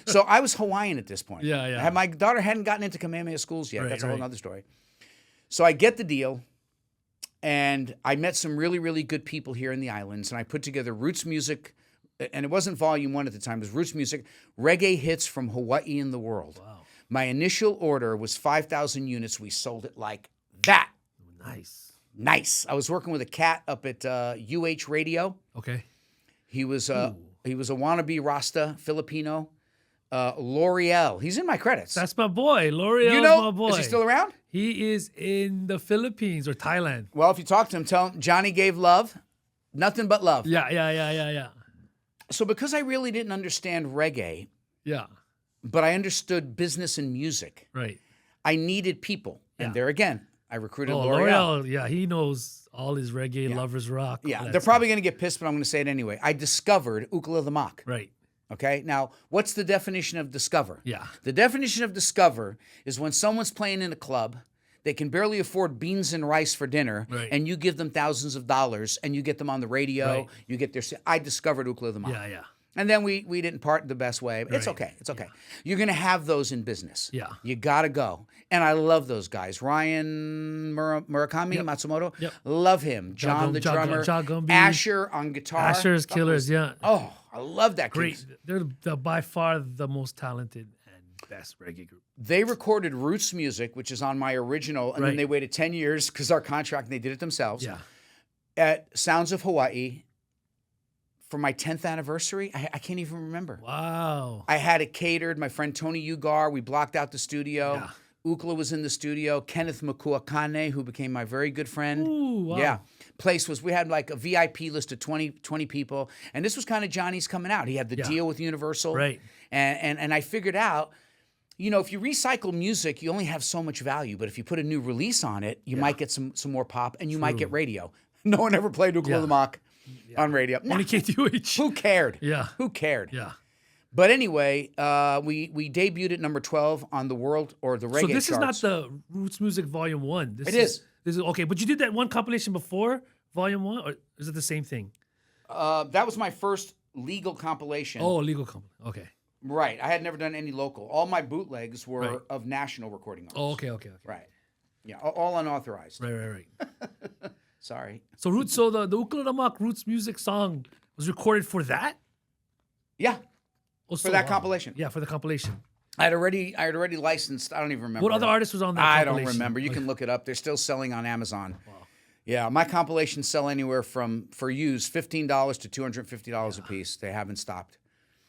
Speaker 2: So I was Hawaiian at this point.
Speaker 1: Yeah.
Speaker 2: My daughter hadn't gotten into Kamehameha schools yet.
Speaker 1: Right,
Speaker 2: That's a whole other story. So I get the deal, and I met some really, really good people here in the islands, and I put together Roots Music, and it wasn't Volume 1 at the time. It was Roots Music, reggae hits from Hawaii and the world.
Speaker 1: Wow.
Speaker 2: My initial order was 5,000 units. We sold it like that. Nice. I was working with a cat up at UH Radio.
Speaker 1: Okay.
Speaker 2: He was a wannabe Rasta Filipino. L'Oreal. He's in my credits.
Speaker 1: That's my boy. L'Oreal's
Speaker 2: you know,
Speaker 1: my boy.
Speaker 2: is he still around?
Speaker 1: He is in the Philippines or Thailand.
Speaker 2: Well, if you talk to him, tell him Johnny gave love. Nothing but love.
Speaker 1: Yeah.
Speaker 2: So because I really didn't understand reggae,
Speaker 1: Yeah.
Speaker 2: but I understood business and music,
Speaker 1: Right.
Speaker 2: I needed people. And
Speaker 1: Yeah.
Speaker 2: there again, I recruited
Speaker 1: Oh,
Speaker 2: L'Oreal.
Speaker 1: L'Oreal. Yeah, he knows all his reggae, lovers rock. all
Speaker 2: Yeah,
Speaker 1: that
Speaker 2: they're
Speaker 1: stuff.
Speaker 2: probably going to get pissed, but I'm going to say it anyway. I discovered Ukala the Mock.
Speaker 1: Right.
Speaker 2: Okay, now what's the definition of discover?
Speaker 1: Yeah.
Speaker 2: The definition of discover is when someone's playing in a club, they can barely afford beans and rice for dinner,
Speaker 1: Right.
Speaker 2: and you give them thousands of dollars, and you get them on the radio.
Speaker 1: Right.
Speaker 2: You get their. I discovered Ukala the Mock.
Speaker 1: Yeah.
Speaker 2: And then we didn't part the best way. It's
Speaker 1: Right.
Speaker 2: okay. It's okay. You're going to have those in business.
Speaker 1: Yeah.
Speaker 2: You got to go. And I love those guys. Ryan Murakami, Matsumoto.
Speaker 1: Yep.
Speaker 2: Love him. John the drummer. Asher on guitar.
Speaker 1: Asher's killers, yeah.
Speaker 2: Oh, I love that
Speaker 1: Great.
Speaker 2: kid.
Speaker 1: They're by far the most talented and best reggae group.
Speaker 2: They recorded Roots Music, which is on my original, and then
Speaker 1: Right.
Speaker 2: they waited 10 years because our contract, and they did it themselves,
Speaker 1: Yeah.
Speaker 2: at Sounds of Hawaii for my 10th anniversary. I can't even remember.
Speaker 1: Wow.
Speaker 2: I had it catered. My friend Tony Ugar, we blocked out the studio.
Speaker 1: Yeah.
Speaker 2: Ukla was in the studio. Kenneth Makuakane, who became my very good friend.
Speaker 1: Ooh, wow.
Speaker 2: Yeah. place was, we had like a VIP list of 20 people. And this was kind of Johnny's coming out. He had the deal with Universal.
Speaker 1: Right.
Speaker 2: And I figured out, you know, if you recycle music, you only have so much value. But if you put a new release on it, you might get some more pop, and you might get radio. No one ever played Ukulele on radio.
Speaker 1: Only KTUH.
Speaker 2: Who cared?
Speaker 1: Yeah.
Speaker 2: Who cared?
Speaker 1: Yeah.
Speaker 2: But anyway, we debuted at number 12 on the world or the reggae
Speaker 1: So this
Speaker 2: charts.
Speaker 1: is not the Roots Music Volume 1.
Speaker 2: It is.
Speaker 1: This is okay, but you did that one compilation before Volume 1, or is it the same thing?
Speaker 2: That was my first legal compilation.
Speaker 1: Oh, legal compilation. Okay.
Speaker 2: Right. I had never done any local. All my bootlegs were of national recording artists.
Speaker 1: Oh, okay.
Speaker 2: Right. Yeah, all unauthorized.
Speaker 1: Right.
Speaker 2: Sorry.
Speaker 1: So the Ukulele Roots Music song was recorded for that?
Speaker 2: Yeah.
Speaker 1: Oh,
Speaker 2: For that compilation.
Speaker 1: Yeah, for the compilation.
Speaker 2: I had already licensed. I don't even remember.
Speaker 1: What other artist was on that
Speaker 2: I
Speaker 1: compilation?
Speaker 2: don't remember. You can look it up. They're still selling on Amazon. Wow. Yeah, my compilations sell anywhere from, for used, $15 to $250 a piece. They haven't stopped.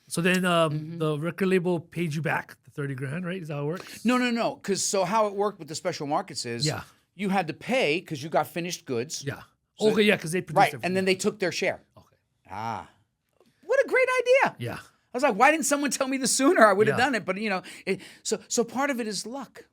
Speaker 1: So then the record label paid you back the 30 grand, right? Is that how it works?
Speaker 2: No. Because so how it worked with the special markets is you had to pay because you got finished goods.
Speaker 1: Yeah.
Speaker 2: So,
Speaker 1: okay, yeah, because they produced
Speaker 2: right,
Speaker 1: everything.
Speaker 2: and then they took their share.
Speaker 1: Okay.
Speaker 2: What a great idea.
Speaker 1: Yeah.
Speaker 2: I was like, why didn't someone tell me this sooner? I would have done it. But, you know, so part of it is luck.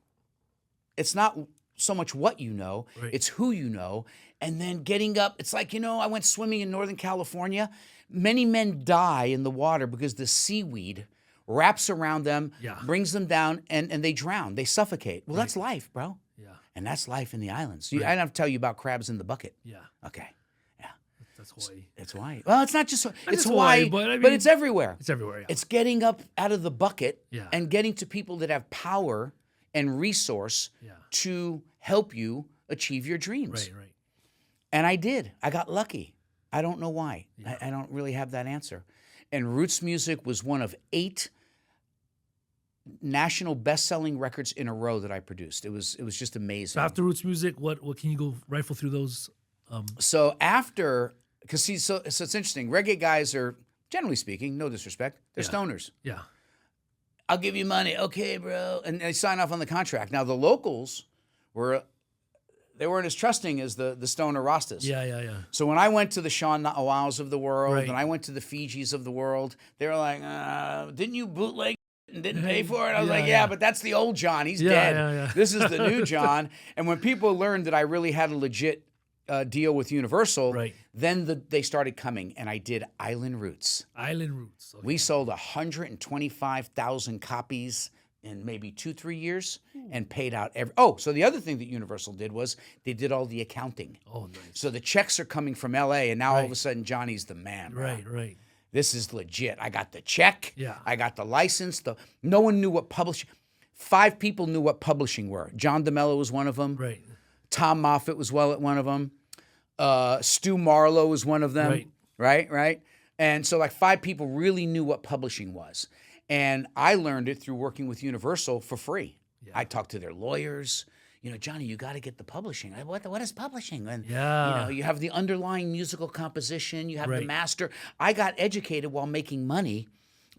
Speaker 2: It's not so much what you know, it's who you know. And then getting up, it's like, you know, I went swimming in Northern California. Many men die in the water because the seaweed wraps around them, brings them down, and they drown. They suffocate. Well, that's life, bro.
Speaker 1: Yeah.
Speaker 2: And that's life in the islands. I don't have to tell you about crabs in the bucket.
Speaker 1: Yeah.
Speaker 2: Okay.
Speaker 1: That's Hawaii.
Speaker 2: It's Hawaii. Well, it's not just it's
Speaker 1: Hawaii,
Speaker 2: Hawaii,
Speaker 1: but
Speaker 2: it's everywhere.
Speaker 1: It's everywhere, yeah.
Speaker 2: It's getting up out of the bucket
Speaker 1: Yeah.
Speaker 2: and getting to people that have power and resource to help you achieve your dreams.
Speaker 1: Right.
Speaker 2: And I did. I got lucky. I don't know why. I don't really have that answer. And Roots Music was one of 8 national best-selling records in a row that I produced. It was just amazing.
Speaker 1: So after Roots Music, what can you go rifle through those?
Speaker 2: So after, because see, so it's interesting. Reggae guys are, generally speaking, no disrespect, they're stoners.
Speaker 1: Yeah.
Speaker 2: I'll give you money. Okay, bro. And they sign off on the contract. Now, the locals they weren't as trusting as the stoner Rastas.
Speaker 1: Yeah.
Speaker 2: So when I went to the Sean Na'awaus of the world,
Speaker 1: Right.
Speaker 2: and I went to the Fijis of the world, they were like, didn't you bootleg and didn't pay for it? I was like, yeah, but that's the old John. He's dead.
Speaker 1: Yeah.
Speaker 2: This is the new John. And when people learned that I really had a legit deal with Universal, then they started coming, and I did Island Roots.
Speaker 1: Island Roots. Okay.
Speaker 2: We sold 125,000 copies in maybe 2-3 years and paid out every. Oh, so the other thing that Universal did was they did all the accounting.
Speaker 1: Oh, nice.
Speaker 2: So the checks are coming from LA, and now all of a sudden Johnny's the man. Bro.
Speaker 1: Right.
Speaker 2: This is legit. I got the check.
Speaker 1: Yeah.
Speaker 2: I got the license. No one knew what publishing. 5 people knew what publishing were. John DeMello was one of them.
Speaker 1: Right.
Speaker 2: Tom Moffat was one of them. Stu Marlowe was one of them. Right. And so like 5 people really knew what publishing was. And I learned it through working with Universal for free. Yeah. I talked to their lawyers. You know, Johnny, you got to get the publishing. What is publishing? And you know, you have the underlying musical composition. You have the master. I got educated while making money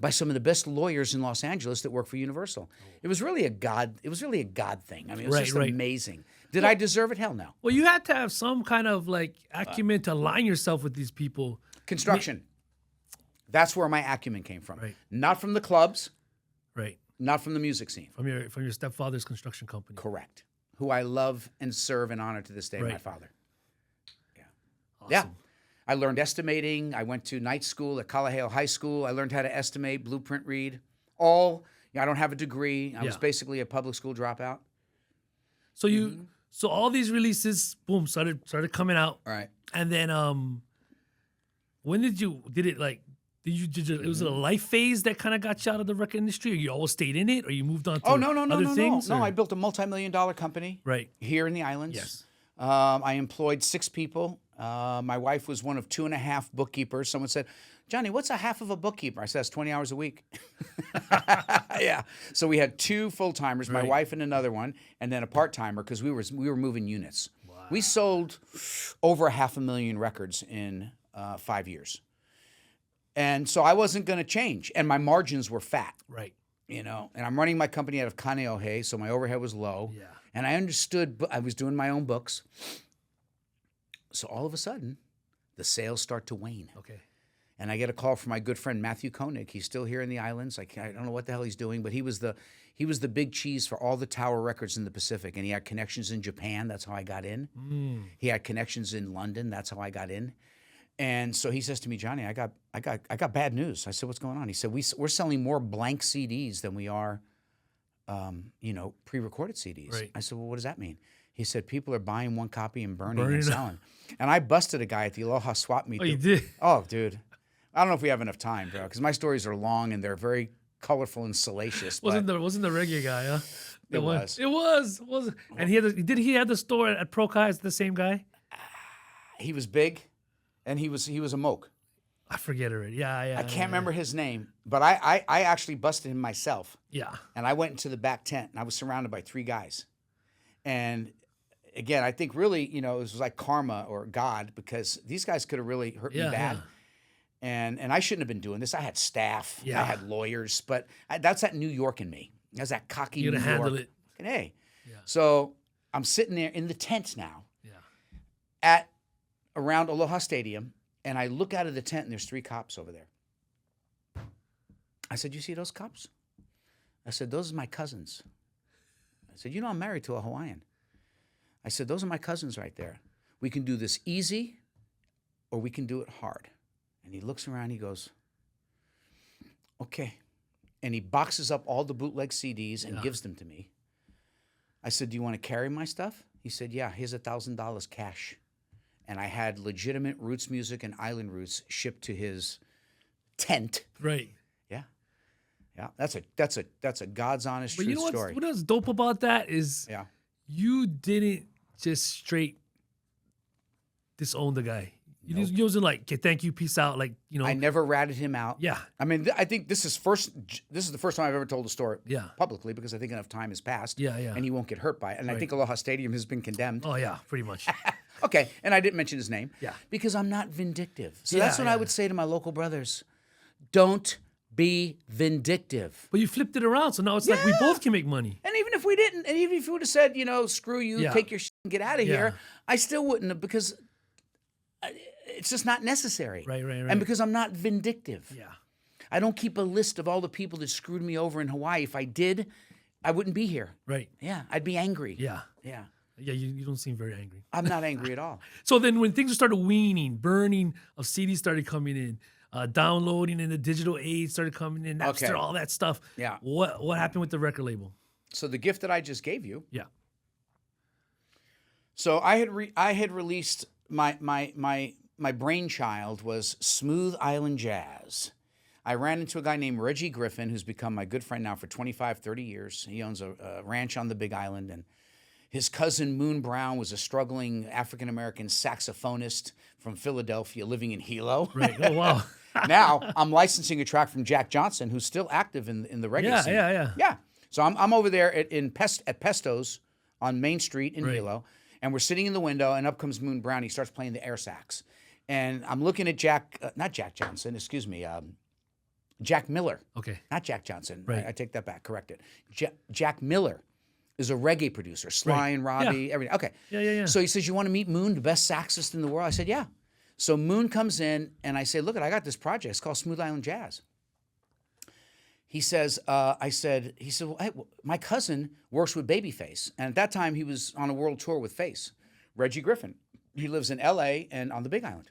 Speaker 2: by some of the best lawyers in Los Angeles that work for Universal. It was really a God. It was really a God thing. I mean, it was just amazing. Did I deserve it? Hell no.
Speaker 1: Well, you had to have some kind of like acumen to align yourself with these people.
Speaker 2: Construction. That's where my acumen came from.
Speaker 1: Right.
Speaker 2: Not from the clubs.
Speaker 1: Right.
Speaker 2: Not from the music scene.
Speaker 1: From your stepfather's construction company.
Speaker 2: Correct. Who I love and serve and honor to this day, my father. Yeah.
Speaker 1: Awesome.
Speaker 2: Yeah. I learned estimating. I went to night school at Kalaheo High School. I learned how to estimate, blueprint read. I don't have a degree. I was basically a public school dropout.
Speaker 1: So so all these releases, boom, started coming out.
Speaker 2: All right.
Speaker 1: And then when it was a life phase that kind of got you out of the record industry, or you always stayed in it, or you moved on to other things?
Speaker 2: No, I built a multi-million-dollar company here in the islands.
Speaker 1: Yes.
Speaker 2: I employed 6 people. My wife was one of 2.5 bookkeepers. Someone said, Johnny, what's a half of a bookkeeper? I said, that's 20 hours a week. Yeah. So we had 2 full-timers, my wife and another one, and then a part-timer because we were moving units. Wow. We sold over 500,000 records in 5 years. And so I wasn't going to change. And my margins were fat.
Speaker 1: Right.
Speaker 2: You know, and I'm running my company out of Kaneohe, so my overhead was low.
Speaker 1: Yeah.
Speaker 2: And I understood, I was doing my own books. So all of a sudden, the sales start to wane.
Speaker 1: Okay.
Speaker 2: And I get a call from my good friend Matthew Koenig. He's still here in the islands. I don't know what the hell he's doing, but he was the big cheese for all the Tower Records in the Pacific, and he had connections in Japan. That's how I got in. He had connections in London. That's how I got in. And so he says to me, Johnny, I got bad news. I said, what's going on? He said, we're selling more blank CDs than we are, pre-recorded CDs.
Speaker 1: Right.
Speaker 2: I said, well, what does that mean? He said, people are buying one copy and burning and selling. And I busted a guy at the Aloha swap meet.
Speaker 1: Oh, you did?
Speaker 2: Oh, dude. I don't know if we have enough time, bro, because my stories are long and they're very colorful and salacious.
Speaker 1: Wasn't the reggae guy, huh?
Speaker 2: It was.
Speaker 1: It was. And he had the store at Pro Kai. Is the same guy?
Speaker 2: He was big, and he was a moke.
Speaker 1: I forget already. Yeah.
Speaker 2: I can't remember his name, but I actually busted him myself.
Speaker 1: Yeah.
Speaker 2: And I went into the back tent, and I was surrounded by 3 guys. And again, I think really, it was like karma or God, because these guys could have really hurt me bad.
Speaker 1: Yeah.
Speaker 2: And I shouldn't have been doing this. I had staff.
Speaker 1: Yeah.
Speaker 2: I had lawyers. But that's that New York in me. That's that cocky
Speaker 1: You're
Speaker 2: New
Speaker 1: going to
Speaker 2: York.
Speaker 1: handle it.
Speaker 2: And hey.
Speaker 1: Yeah.
Speaker 2: So I'm sitting there in the tent now.
Speaker 1: Yeah.
Speaker 2: Around Aloha Stadium. And I look out of the tent, and there's 3 cops over there. I said, you see those cops? I said, those are my cousins. I said, I'm married to a Hawaiian. I said, those are my cousins right there. We can do this easy, or we can do it hard. And he looks around, he goes, okay. And he boxes up all the bootleg CDs and gives them to me. I said, do you want to carry my stuff? He said, yeah, here's $1,000 cash. And I had legitimate roots music and island roots shipped to his tent.
Speaker 1: Right.
Speaker 2: Yeah. Yeah. That's a God's honest
Speaker 1: But
Speaker 2: truth
Speaker 1: you know
Speaker 2: story.
Speaker 1: what's dope about that is you didn't just straight disown the guy. You wasn't like, okay, thank you, peace out. Like,
Speaker 2: I never ratted him out.
Speaker 1: Yeah.
Speaker 2: I mean, I think this is the first time I've ever told a story publicly, because I think enough time has passed.
Speaker 1: Yeah.
Speaker 2: And he won't get hurt by it. And I think Aloha Stadium has been condemned.
Speaker 1: Oh, yeah, pretty much.
Speaker 2: Okay. And I didn't mention his name.
Speaker 1: Yeah.
Speaker 2: Because I'm not vindictive. So that's what I would say to my local brothers. Don't be vindictive.
Speaker 1: But you flipped it around, so now it's like we both can make money.
Speaker 2: And even if we didn't, and even if you would have said, screw you, take your shit and get out of here, I still wouldn't have, because it's just not necessary.
Speaker 1: Right.
Speaker 2: And because I'm not vindictive.
Speaker 1: Yeah.
Speaker 2: I don't keep a list of all the people that screwed me over in Hawaii. If I did, I wouldn't be here.
Speaker 1: Right.
Speaker 2: Yeah, I'd be angry.
Speaker 1: Yeah.
Speaker 2: Yeah.
Speaker 1: Yeah, you don't seem very angry.
Speaker 2: I'm not angry at all.
Speaker 1: So then when things started weaning, burning of CDs started coming in, downloading in the digital age started coming in, Napster, all that stuff.
Speaker 2: Yeah.
Speaker 1: What happened with the record label?
Speaker 2: So the gift that I just gave you.
Speaker 1: Yeah.
Speaker 2: So I had released my brainchild was Smooth Island Jazz. I ran into a guy named Reggie Griffin, who's become my good friend now for 25, 30 years. He owns a ranch on the Big Island, and his cousin Moon Brown was a struggling African-American saxophonist from Philadelphia living in Hilo.
Speaker 1: Right. Oh, wow.
Speaker 2: Now I'm licensing a track from Jack Johnson, who's still active in the reggae scene. Yeah. So I'm over there at Pesto's on Main Street in Hilo, and we're sitting in the window, and up comes Moon Brown. He starts playing the air sax, and I'm looking at Jack Miller.
Speaker 1: Okay.
Speaker 2: Not Jack Johnson.
Speaker 1: Right.
Speaker 2: I take that back. Correct it. Jack Miller is a reggae producer. Sly and Robbie, everything. Okay.
Speaker 1: Yeah.
Speaker 2: So he says, you want to meet Moon, the best saxist in the world? I said, yeah. So Moon comes in, and I say, look, I got this project. It's called Smooth Island Jazz. He says, well, hey, my cousin works with Babyface. And at that time, he was on a world tour with Face, Reggie Griffin. He lives in L.A. and on the Big Island.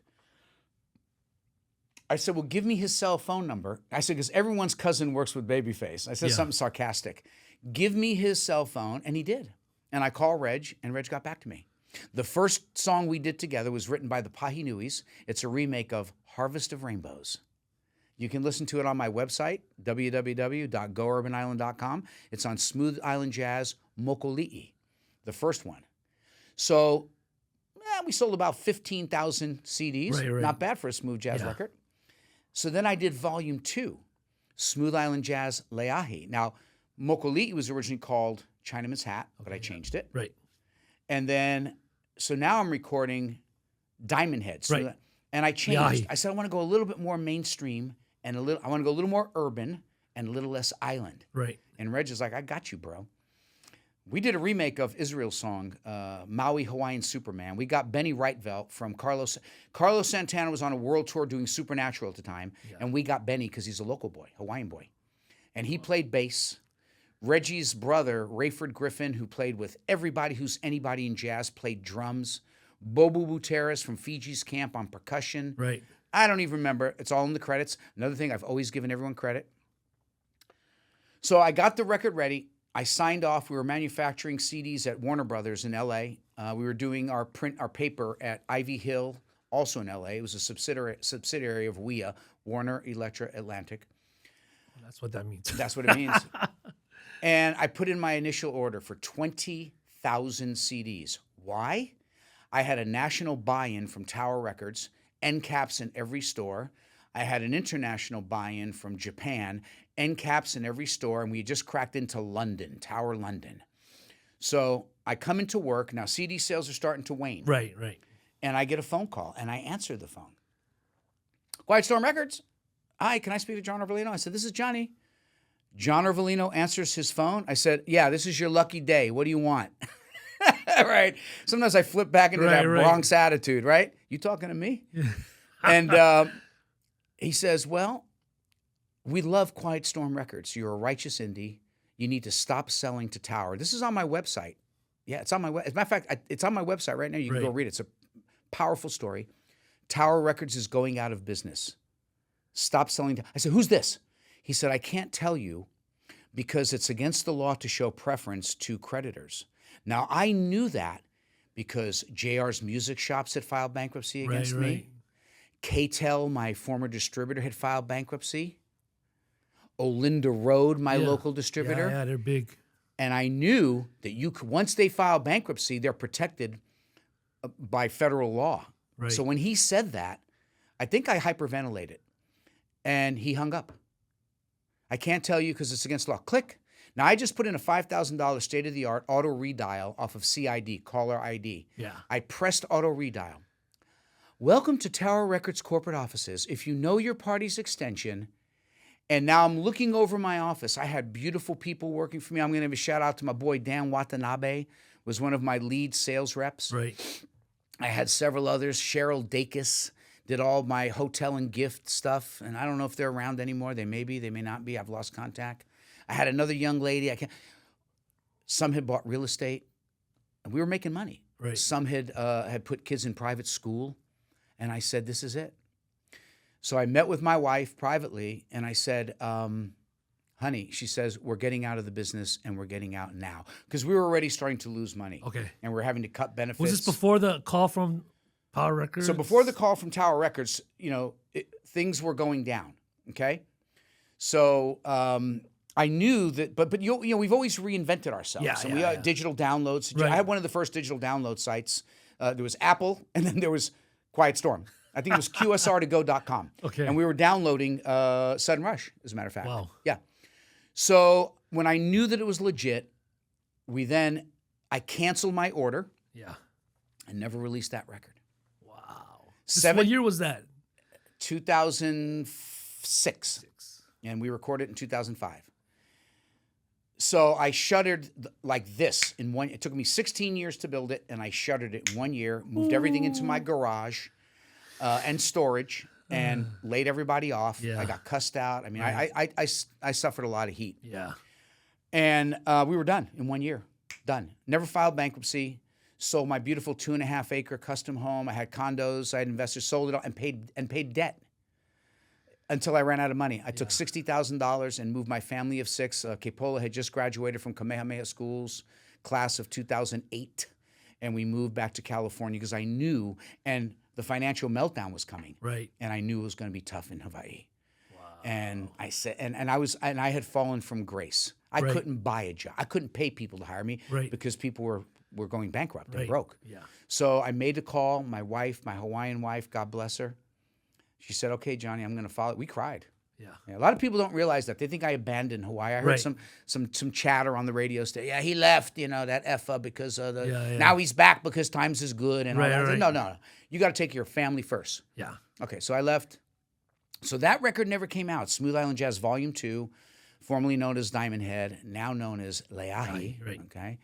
Speaker 2: I said, well, give me his cell phone number. I said, because everyone's cousin works with Babyface. I said something sarcastic. Give me his cell phone, and he did. And I called Reg, and Reg got back to me. The first song we did together was written by the Pahinuis. It's a remake of Harvest of Rainbows. You can listen to it on my website, www.gourbaniSland.com. It's on Smooth Island Jazz Mokoli'i, the first one. So we sold about 15,000 CDs. Right. Not bad for a smooth jazz record. So then I did volume 2, Smooth Island Jazz Leahi. Now, Mokoli'i was originally called Chinaman's Hat, but I changed it.
Speaker 1: Right.
Speaker 2: And then, so now I'm recording Diamond Head. So and I changed. I said, I want to go a little bit more mainstream, and I want to go a little more urban and a little less island.
Speaker 1: Right.
Speaker 2: And Reg is like, I got you, bro. We did a remake of Israel's song, Maui Hawaiian Superman. We got Benny Reitvelt from Carlos. Carlos Santana was on a world tour doing Supernatural at the time, and we got Benny because he's a local boy, Hawaiian boy. And he played bass. Reggie's brother, Rayford Griffin, who played with everybody who's anybody in jazz, played drums. Bobo Buteras from Fiji's camp on percussion.
Speaker 1: Right.
Speaker 2: I don't even remember. It's all in the credits. Another thing, I've always given everyone credit. So I got the record ready. I signed off. We were manufacturing CDs at Warner Brothers in L.A. We were doing our paper at Ivy Hill, also in L.A. It was a subsidiary of WEA, Warner Electra Atlantic.
Speaker 1: That's what that means.
Speaker 2: That's what it means. And I put in my initial order for 20,000 CDs. Why? I had a national buy-in from Tower Records, end caps in every store. I had an international buy-in from Japan, end caps in every store, and we had just cracked into London, Tower London. So I come into work. Now, CD sales are starting to wane.
Speaker 1: Right, right.
Speaker 2: And I get a phone call, and I answer the phone. Quiet Storm Records. Hi, can I speak to John Iervolino? I said, this is Johnny. John Iervolino answers his phone. I said, yeah, this is your lucky day. What do you want? Right. Sometimes I flip back into that Bronx attitude, right? You talking to me? And he says, well, we love Quiet Storm Records. You're a righteous indie. You need to stop selling to Tower. This is on my website. Yeah, it's on my website. As a matter of fact, it's on my website right now. You can go read it. It's a powerful story. Tower Records is going out of business. Stop selling. I said, who's this? He said, I can't tell you because it's against the law to show preference to creditors. Now, I knew that because JR's Music Shops had filed bankruptcy against me. K-Tel, my former distributor, had filed bankruptcy. Olinda Road, my local distributor.
Speaker 1: Yeah, they're big.
Speaker 2: And I knew that once they file bankruptcy, they're protected by federal law.
Speaker 1: Right.
Speaker 2: So when he said that, I think I hyperventilated. And he hung up. I can't tell you because it's against law. Click. Now, I just put in a $5,000 state-of-the-art auto redial off of CID, caller ID.
Speaker 1: Yeah.
Speaker 2: I pressed auto redial. Welcome to Tower Records corporate offices. If you know your party's extension, and now I'm looking over my office. I had beautiful people working for me. I'm going to give a shout out to my boy Dan Watanabe, was one of my lead sales reps.
Speaker 1: Right.
Speaker 2: I had several others. Cheryl Dacus did all my hotel and gift stuff, and I don't know if they're around anymore. They may be, they may not be. I've lost contact. I had another young lady. Some had bought real estate, and we were making money.
Speaker 1: Right.
Speaker 2: Some had put kids in private school, and I said, this is it. So I met with my wife privately, and I said, honey, she says, we're getting out of the business, and we're getting out now. Because we were already starting to lose money.
Speaker 1: Okay.
Speaker 2: And we're having to cut benefits.
Speaker 1: Was this before the call from Tower Records?
Speaker 2: So before the call from Tower Records, things were going down, okay? So I knew that, but we've always reinvented ourselves.
Speaker 1: Yeah,
Speaker 2: and we had digital downloads.
Speaker 1: Right.
Speaker 2: I had one of the first digital download sites. There was Apple, and then there was Quiet Storm. I think it was qsr2go.com.
Speaker 1: Okay.
Speaker 2: And we were downloading Sudden Rush, as a matter of fact.
Speaker 1: Wow.
Speaker 2: Yeah. So when I knew that it was legit, I canceled my order.
Speaker 1: Yeah.
Speaker 2: And never released that record.
Speaker 1: Wow.
Speaker 2: What
Speaker 1: year was that?
Speaker 2: 2006. And we recorded it in 2005. So I shuttered like this in one. It took me 16 years to build it, and I shuttered it in 1 year. Moved everything into my garage and storage, and laid everybody off.
Speaker 1: Yeah.
Speaker 2: I got cussed out. I mean, I suffered a lot of heat.
Speaker 1: Yeah.
Speaker 2: And we were done in 1 year. Done. Never filed bankruptcy. Sold my beautiful 2.5-acre custom home. I had condos. I had investors. Sold it all and paid debt. Until I ran out of money. I took $60,000 and moved my family of 6. Kepola had just graduated from Kamehameha Schools, class of 2008. And we moved back to California because I knew, and the financial meltdown was coming.
Speaker 1: Right.
Speaker 2: And I knew it was going to be tough in Hawaii. Wow. And I said, and I had fallen from grace. I couldn't buy a job. I couldn't pay people to hire me because people were going bankrupt and broke.
Speaker 1: Yeah.
Speaker 2: So I made a call. My wife, my Hawaiian wife, God bless her. She said, okay, Johnny, I'm going to follow. We cried. Yeah. A lot of people don't realize that. They think I abandoned Hawaii. I heard some chatter on the radio station. Yeah, he left, that F-a because of the, now he's back because times is good. And all that. Said, no. You got to take your family first. Yeah. Okay, so I left. So that record never came out. Smooth Island Jazz Volume 2, formerly known as Diamond Head, now known as Leahi. Right. Okay.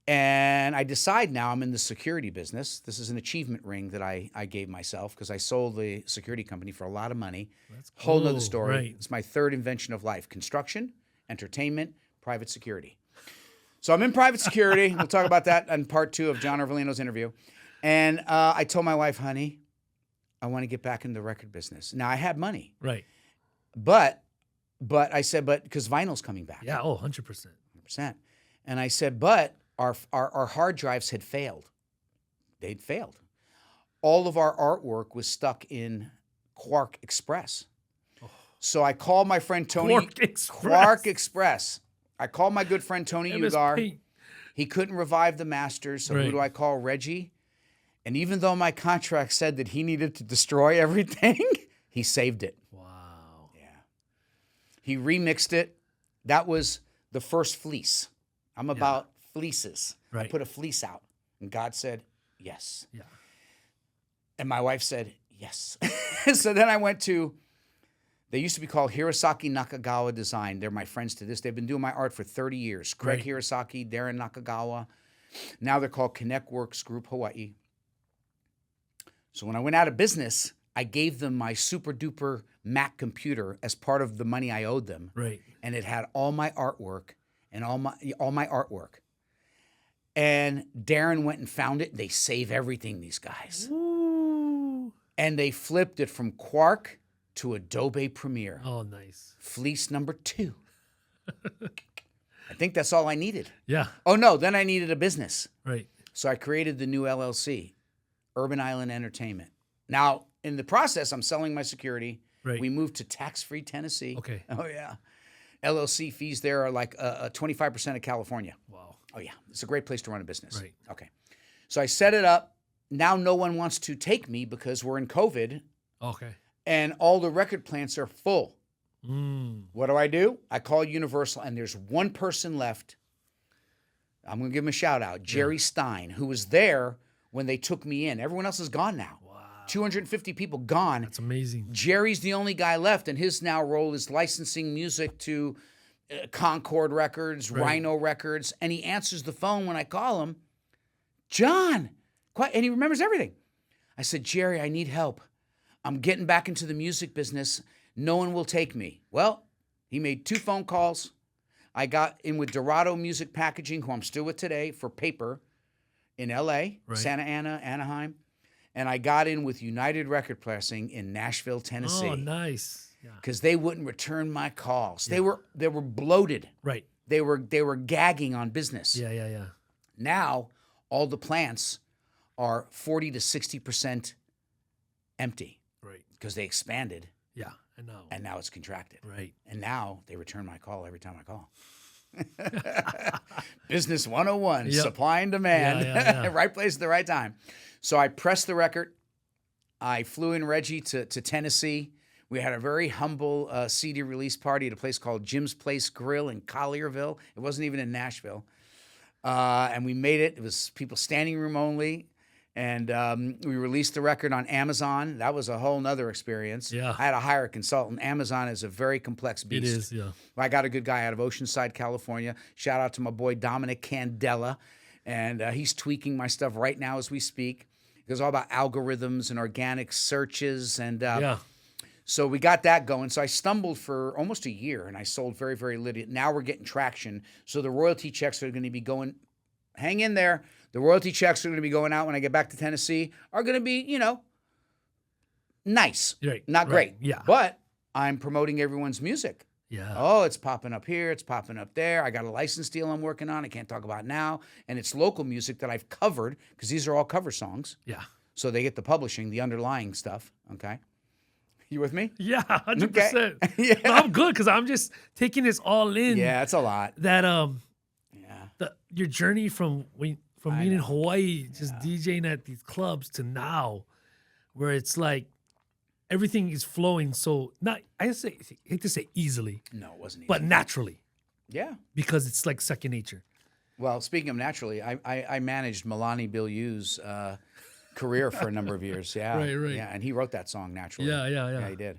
Speaker 2: And I decide now I'm in the security business. This is an achievement ring that I gave myself because I sold the security company for a lot of money.
Speaker 1: That's
Speaker 2: Whole nother
Speaker 1: cool,
Speaker 2: story.
Speaker 1: right.
Speaker 2: It's my third invention of life: construction, entertainment, private security. So I'm in private security. We'll talk about that in part 2 of John Iervolino's interview. And I told my wife, honey, I want to get back into the record business. Now, I had money.
Speaker 1: Right.
Speaker 2: But I said, because vinyl's coming back.
Speaker 1: Yeah. Oh, 100%.
Speaker 2: 100%. And I said, but our hard drives had failed. They'd failed. All of our artwork was stuck in Quark Express. Oh. So I called my friend Tony. Quark Express. I called my good friend Tony Ugar. He couldn't revive the masters, so who do I call? Reggie. And even though my contract said that he needed to destroy everything, he saved it.
Speaker 1: Wow.
Speaker 2: Yeah. He remixed it. That was the first fleece. I'm about fleeces.
Speaker 1: Right.
Speaker 2: I put a fleece out, and God said, yes.
Speaker 1: Yeah.
Speaker 2: And my wife said, yes. So then I went to, they used to be called Hirosaki Nakagawa Design. They're my friends to this. They've been doing my art for 30 years. Craig Hirosaki, Darren Nakagawa. Now they're called Connect Works Group Hawaii. So when I went out of business, I gave them my super duper Mac computer as part of the money I owed them.
Speaker 1: Right.
Speaker 2: And it had all my artwork and all my artwork. And Darren went and found it. They save everything, these guys.
Speaker 1: Ooh.
Speaker 2: And they flipped it from Quark to Adobe Premiere.
Speaker 1: Oh, nice.
Speaker 2: Fleece number 2. I think that's all I needed.
Speaker 1: Yeah.
Speaker 2: Oh, no, then I needed a business.
Speaker 1: Right.
Speaker 2: So I created the new LLC, Urban Island Entertainment. Now, in the process, I'm selling my security.
Speaker 1: Right.
Speaker 2: We moved to tax-free Tennessee.
Speaker 1: Okay.
Speaker 2: Oh, yeah. LLC fees there are like 25% of California.
Speaker 1: Wow.
Speaker 2: Oh, yeah. It's a great place to run a business.
Speaker 1: Right.
Speaker 2: Okay. So I set it up. Now no one wants to take me because we're in COVID.
Speaker 1: Okay.
Speaker 2: And all the record plants are full. What do? I call Universal, and there's one person left. I'm going to give him a shout out. Jerry Stein, who was there when they took me in. Everyone else is gone now.
Speaker 1: Wow.
Speaker 2: 250 people gone.
Speaker 1: That's amazing.
Speaker 2: Jerry's the only guy left, and his now role is licensing music to Concord Records, Rhino Records, and he answers the phone when I call him. John, and he remembers everything. I said, Jerry, I need help. I'm getting back into the music business. No one will take me. Well, he made 2 phone calls. I got in with Dorado Music Packaging, who I'm still with today, for paper in L.A., Santa Ana, Anaheim. And I got in with United Record Pressing in Nashville, Tennessee.
Speaker 1: Oh, nice.
Speaker 2: Because they wouldn't return my calls. They were bloated.
Speaker 1: Right.
Speaker 2: They were gagging on business.
Speaker 1: Yeah.
Speaker 2: Now all the plants are 40 to 60% empty.
Speaker 1: Right.
Speaker 2: Because they expanded.
Speaker 1: Yeah, I know.
Speaker 2: And now it's contracted.
Speaker 1: Right.
Speaker 2: And now they return my call every time I call. Business 101, supply and demand.
Speaker 1: Yeah.
Speaker 2: Right place at the right time. So I pressed the record. I flew in Reggie to Tennessee. We had a very humble CD release party at a place called Jim's Place Grill in Collierville. It wasn't even in Nashville. And we made it. It was people standing room only. And we released the record on Amazon. That was a whole nother experience.
Speaker 1: Yeah.
Speaker 2: I had to hire a consultant. Amazon is a very complex beast.
Speaker 1: It is, yeah.
Speaker 2: I got a good guy out of Oceanside, California. Shout out to my boy Dominic Candela. And he's tweaking my stuff right now as we speak. It's all about algorithms and organic searches. And so we got that going. So I stumbled for almost a year, and I sold very, very little. Now we're getting traction. So the royalty checks are going to be going, hang in there. The royalty checks are going to be going out when I get back to Tennessee are going to be, nice.
Speaker 1: Right.
Speaker 2: Not great.
Speaker 1: Yeah.
Speaker 2: But I'm promoting everyone's music.
Speaker 1: Yeah.
Speaker 2: Oh, it's popping up here. It's popping up there. I got a license deal I'm working on. I can't talk about now. And it's local music that I've covered because these are all cover songs.
Speaker 1: Yeah.
Speaker 2: So they get the publishing, the underlying stuff. Okay. You with me?
Speaker 1: Yeah, 100%.
Speaker 2: Okay. Yeah.
Speaker 1: No, I'm good because I'm just taking this all in.
Speaker 2: Yeah, it's a lot.
Speaker 1: That
Speaker 2: Yeah.
Speaker 1: Your journey from being in Hawaii, just DJing at these clubs to now, where it's like everything is flowing so I hate to say easily.
Speaker 2: No, it wasn't easy.
Speaker 1: But naturally.
Speaker 2: Yeah.
Speaker 1: Because it's like second nature.
Speaker 2: Well, speaking of naturally, I managed Milani Bilyeu's career for a number of years. Yeah.
Speaker 1: Right.
Speaker 2: Yeah, and he wrote that song naturally.
Speaker 1: Yeah.
Speaker 2: Yeah, he did.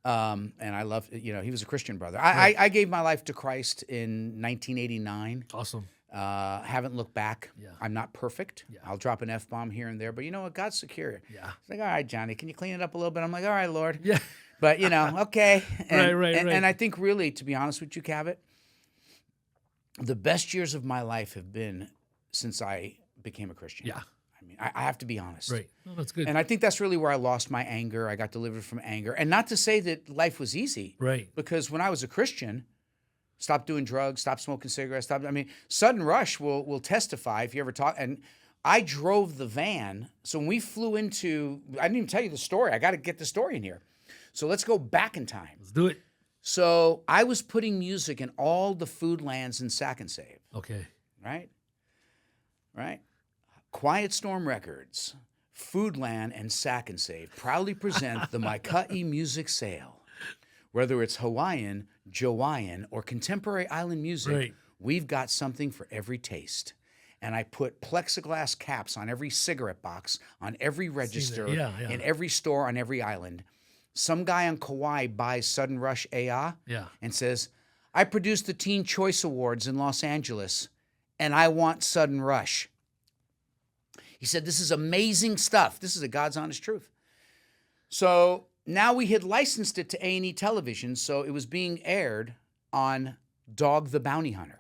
Speaker 2: And I loved, he was a Christian brother. I gave my life to Christ in 1989.
Speaker 1: Awesome.
Speaker 2: Haven't looked back.
Speaker 1: Yeah.
Speaker 2: I'm not perfect.
Speaker 1: Yeah.
Speaker 2: I'll drop an F-bomb here and there, but you know what? God's secure.
Speaker 1: Yeah.
Speaker 2: It's like, all right, Johnny, can you clean it up a little bit? I'm like, all right, Lord.
Speaker 1: Yeah.
Speaker 2: But, you know, okay. And,
Speaker 1: Right.
Speaker 2: And I think really, to be honest with you, Cavett, the best years of my life have been since I became a Christian.
Speaker 1: Yeah.
Speaker 2: I mean, I have to be honest.
Speaker 1: Right. No, that's good.
Speaker 2: And I think that's really where I lost my anger. I got delivered from anger. And not to say that life was easy.
Speaker 1: Right.
Speaker 2: Because when I was a Christian, stopped doing drugs, stopped smoking cigarettes, Sudden Rush will testify if you ever talk. And I drove the van. So when we flew into, I didn't even tell you the story. I got to get the story in here. So let's go back in time.
Speaker 1: Let's do it.
Speaker 2: So I was putting music in all the food lands in Sack and Save.
Speaker 1: Okay.
Speaker 2: Right? Quiet Storm Records, Foodland, and Sack and Save proudly present the Maikai Music Sale. Whether it's Hawaiian, Jawaiian, or contemporary island music,
Speaker 1: Right.
Speaker 2: we've got something for every taste. And I put plexiglass caps on every cigarette box, on every register,
Speaker 1: Yeah.
Speaker 2: in every store on every island. Some guy on Kauai buys Sudden Rush AA
Speaker 1: Yeah.
Speaker 2: and says, I produced the Teen Choice Awards in Los Angeles, and I want Sudden Rush. He said, this is amazing stuff. This is a God's honest truth. So now we had licensed it to A&E television, so it was being aired on Dog the Bounty Hunter.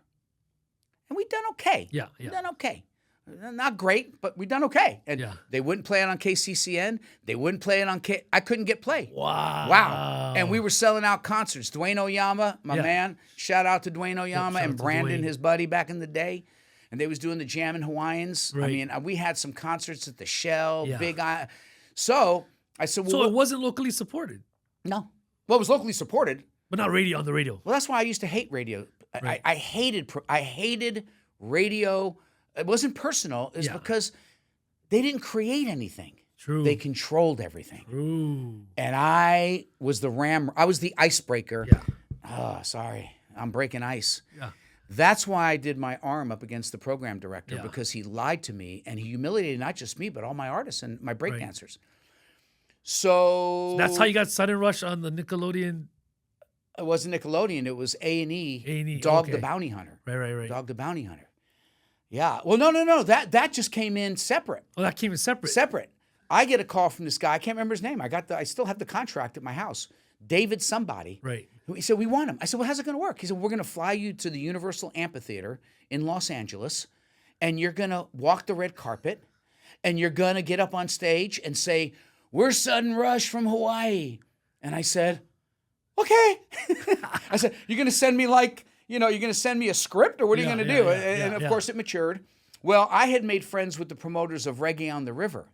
Speaker 2: And we'd done okay.
Speaker 1: Yeah.
Speaker 2: We'd done okay. Not great, but we'd done okay. And
Speaker 1: Yeah.
Speaker 2: they wouldn't play it on KCCN. They wouldn't play it on I couldn't get play.
Speaker 1: Wow.
Speaker 2: And we were selling out concerts. Dwayne Oyama, my man, shout out to Dwayne Oyama,
Speaker 1: shout
Speaker 2: and
Speaker 1: out to
Speaker 2: Brandon,
Speaker 1: Dwayne.
Speaker 2: his buddy back in the day. And they was doing the Jammin' Hawaiians. I
Speaker 1: Right.
Speaker 2: mean, we had some concerts at the Shell,
Speaker 1: Yeah.
Speaker 2: Big Eye. So I said, well,
Speaker 1: So it wasn't locally supported,
Speaker 2: no. Well, it was locally supported.
Speaker 1: but not on the radio.
Speaker 2: Well, that's why I used to hate radio.
Speaker 1: Right.
Speaker 2: I hated radio. It wasn't personal. It's
Speaker 1: Yeah.
Speaker 2: because they didn't create anything.
Speaker 1: True.
Speaker 2: They controlled everything.
Speaker 1: True.
Speaker 2: And I was I was the icebreaker.
Speaker 1: Yeah.
Speaker 2: Oh, sorry. I'm breaking ice.
Speaker 1: Yeah.
Speaker 2: That's why I did my arm up against the program director,
Speaker 1: Yeah.
Speaker 2: because he lied to me and he humiliated not just me, but all my artists and my breakdancers. So
Speaker 1: That's how you got Sudden Rush on the Nickelodeon.
Speaker 2: it wasn't Nickelodeon. It was A&E.
Speaker 1: A&E,
Speaker 2: Dog
Speaker 1: okay.
Speaker 2: the Bounty Hunter.
Speaker 1: Right.
Speaker 2: Dog the Bounty Hunter. Yeah. Well, no. That just came in separate.
Speaker 1: Oh, that came in separate.
Speaker 2: Separate. I get a call from this guy. I can't remember his name. I still have the contract at my house. David somebody.
Speaker 1: Right.
Speaker 2: He said, we want him. I said, well, how's it going to work? He said, we're going to fly you to the Universal Amphitheater in Los Angeles, and you're going to walk the red carpet, and you're going to get up on stage and say, we're Sudden Rush from Hawaii. And I said, okay. I said, you're going to send me you're going to send me a script, or what are you going to do? And of course it matured. Well, I had made friends with the promoters of Reggae on the River.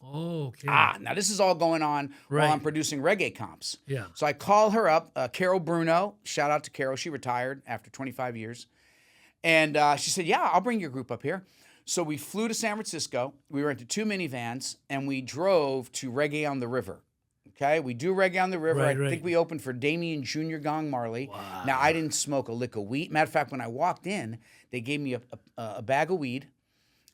Speaker 1: Oh, okay.
Speaker 2: Now this is all going on while I'm producing reggae comps.
Speaker 1: Yeah.
Speaker 2: So I call her up, Carol Bruno. Shout out to Carol. She retired after 25 years. And she said, yeah, I'll bring your group up here. So we flew to San Francisco. We rented 2 minivans, and we drove to Reggae on the River. Okay, we do Reggae on the River.
Speaker 1: Right,
Speaker 2: I think we opened for Damien Jr. Gong Marley.
Speaker 1: Wow.
Speaker 2: Now, I didn't smoke a lick of weed. Matter of fact, when I walked in, they gave me a bag of weed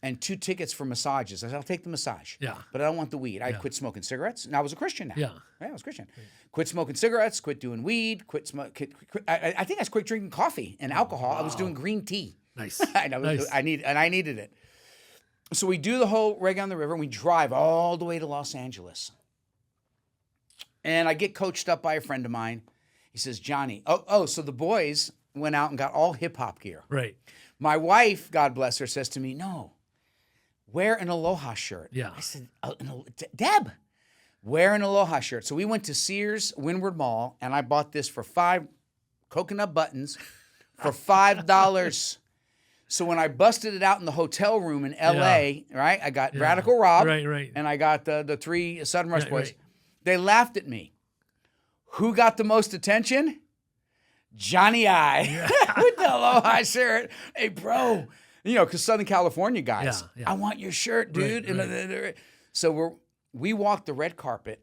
Speaker 2: and 2 tickets for massages. I said, I'll take the massage.
Speaker 1: Yeah.
Speaker 2: But I don't want the weed. I quit smoking cigarettes, and I was a Christian now.
Speaker 1: Yeah.
Speaker 2: I was a Christian. Quit smoking cigarettes, quit doing weed, I think I quit drinking coffee and alcohol. I was doing green tea.
Speaker 1: Nice.
Speaker 2: I needed it. So we do the whole Reggae on the River, and we drive all the way to Los Angeles. And I get coached up by a friend of mine. He says, Johnny, so the boys went out and got all hip-hop gear.
Speaker 1: Right.
Speaker 2: My wife, God bless her, says to me, no, wear an Aloha shirt.
Speaker 1: Yeah.
Speaker 2: I said, Deb, wear an Aloha shirt. So we went to Sears Windward Mall, and I bought this for 5 coconut buttons for $5. So when I busted it out in the hotel room in L.A., right, I got Radical Rob,
Speaker 1: Right.
Speaker 2: and I got the 3 Sudden Rush boys.
Speaker 1: Right.
Speaker 2: They laughed at me. Who got the most attention? Johnny I with the Aloha shirt. Hey, bro, because Southern California guys, I want your shirt, dude.
Speaker 1: Right.
Speaker 2: So we walked the red carpet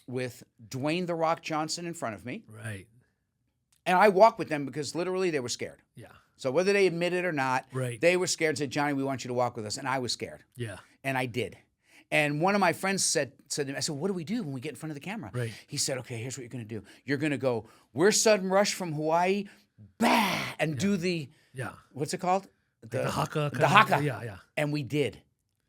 Speaker 2: with Dwayne "The Rock" Johnson in front of me.
Speaker 1: Right.
Speaker 2: And I walked with them because literally they were scared.
Speaker 1: Yeah.
Speaker 2: So whether they admit it or not,
Speaker 1: Right.
Speaker 2: they were scared and said, Johnny, we want you to walk with us. And I was scared.
Speaker 1: Yeah.
Speaker 2: And I did. And one of my friends said to me, I said, what do we do when we get in front of the camera?
Speaker 1: Right.
Speaker 2: He said, okay, here's what you're going to do. You're going to go, we're Sudden Rush from Hawaii, bah, and do the, what's it called?
Speaker 1: The haka.
Speaker 2: The haka.
Speaker 1: Yeah.
Speaker 2: And we did.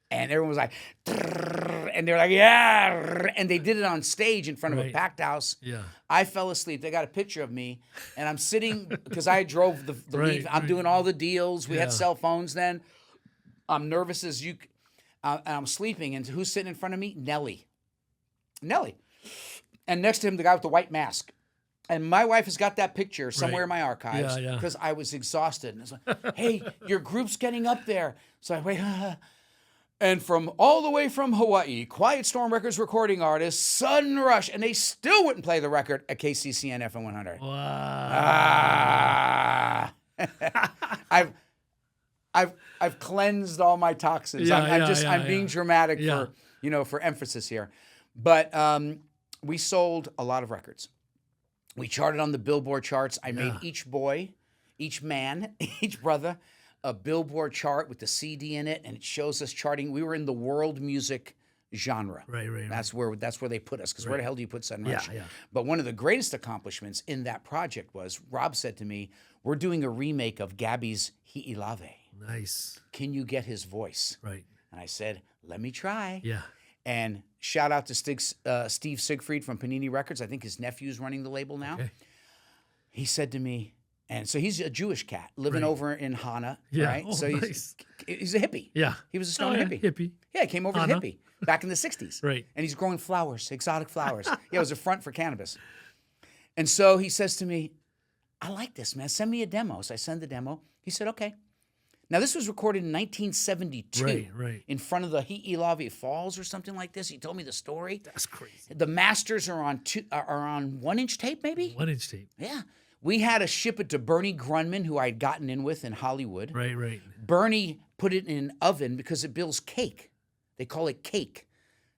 Speaker 2: And everyone was like, and they're like, yeah. And they did it on stage in front of a
Speaker 1: Right.
Speaker 2: packed house.
Speaker 1: Yeah.
Speaker 2: I fell asleep. They got a picture of me, and I'm sitting, because I drove the
Speaker 1: Right,
Speaker 2: lead. I'm
Speaker 1: right.
Speaker 2: doing all the deals. We
Speaker 1: Yeah.
Speaker 2: had cell phones then. I'm nervous as you, and I'm sleeping. And who's sitting in front of me? Nelly. And next to him, the guy with the white mask. And my wife has got that picture somewhere
Speaker 1: Right.
Speaker 2: in my archives
Speaker 1: Yeah.
Speaker 2: because I was exhausted. And it's like, hey, your group's getting up there. So I wait. And from all the way from Hawaii, Quiet Storm Records recording artist, Sudden Rush. And they still wouldn't play the record at KCCN FM 100.
Speaker 1: Wow.
Speaker 2: I've cleansed all my toxins.
Speaker 1: Yeah,
Speaker 2: I'm being dramatic
Speaker 1: Yeah.
Speaker 2: for emphasis here. But we sold a lot of records. We charted on the Billboard charts. I made each boy, each man, each brother a Billboard chart with the CD in it, and it shows us charting. We were in the world music genre.
Speaker 1: Right.
Speaker 2: That's where they put us, because where the hell do you put Sudden Rush?
Speaker 1: Yeah.
Speaker 2: But one of the greatest accomplishments in that project was Rob said to me, we're doing a remake of Gabby's Hi'ilave.
Speaker 1: Nice.
Speaker 2: Can you get his voice?
Speaker 1: Right.
Speaker 2: And I said, let me try.
Speaker 1: Yeah.
Speaker 2: And shout out to Steve Siegfried from Panini Records. I think his nephew's running the label now.
Speaker 1: Okay.
Speaker 2: He said to me, and so he's a Jewish cat living
Speaker 1: Right.
Speaker 2: over in Hana,
Speaker 1: Yeah.
Speaker 2: right?
Speaker 1: Oh,
Speaker 2: so
Speaker 1: nice.
Speaker 2: he's a hippie.
Speaker 1: Yeah.
Speaker 2: He was a stone hippie.
Speaker 1: Hippie.
Speaker 2: Yeah, he came over as a
Speaker 1: Hana.
Speaker 2: hippie back in the 60s.
Speaker 1: Right.
Speaker 2: And he's growing flowers, exotic flowers. Yeah, it was a front for cannabis. And so he says to me, I like this, man. Send me a demo. So I send the demo. He said, okay. Now, this was recorded in 1972
Speaker 1: Right.
Speaker 2: in front of the Hi'ilave Falls or something like this. He told me the story.
Speaker 1: That's crazy.
Speaker 2: The masters are on 1-inch tape, maybe?
Speaker 1: 1-inch tape.
Speaker 2: Yeah. We had to ship it to Bernie Grunman, who I'd gotten in with in Hollywood.
Speaker 1: Right.
Speaker 2: Bernie put it in an oven because it builds cake. They call it cake.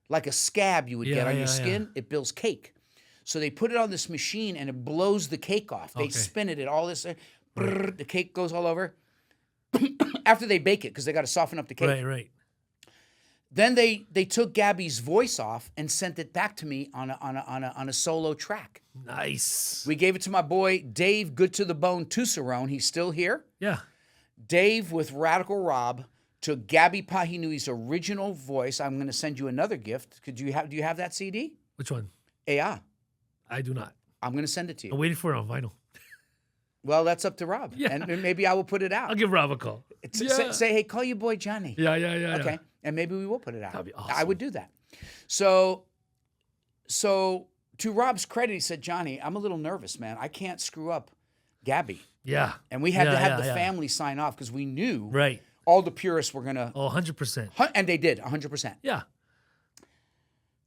Speaker 2: Like a scab you would get on your skin, it builds cake. So they put it on this machine and it blows the cake off. They spin it at all this, brrr, the cake goes all over. After they bake it, because they got to soften up the cake.
Speaker 1: Right.
Speaker 2: Then they took Gabby's voice off and sent it back to me on a solo track.
Speaker 1: Nice.
Speaker 2: We gave it to my boy Dave Good to the Bone Tusarone. He's still here.
Speaker 1: Yeah.
Speaker 2: Dave with Radical Rob took Gabby Pahinui's original voice. I'm going to send you another gift. Do you have that CD?
Speaker 1: Which one?
Speaker 2: Yeah.
Speaker 1: I do not.
Speaker 2: I'm going to send it to
Speaker 1: I'm
Speaker 2: you.
Speaker 1: waiting for it on vinyl.
Speaker 2: Well, that's up to Rob.
Speaker 1: Yeah.
Speaker 2: And maybe I will put it out.
Speaker 1: I'll give Rob a call.
Speaker 2: Say, hey, call your boy Johnny.
Speaker 1: Yeah.
Speaker 2: Okay. And maybe we will put it out.
Speaker 1: That'd be awesome.
Speaker 2: I would do that. So to Rob's credit, he said, Johnny, I'm a little nervous, man. I can't screw up Gabby.
Speaker 1: Yeah.
Speaker 2: And we had to have the
Speaker 1: yeah.
Speaker 2: family sign off because we knew
Speaker 1: Right.
Speaker 2: all the purists were going to.
Speaker 1: Oh, 100%.
Speaker 2: And they did, 100%.
Speaker 1: Yeah.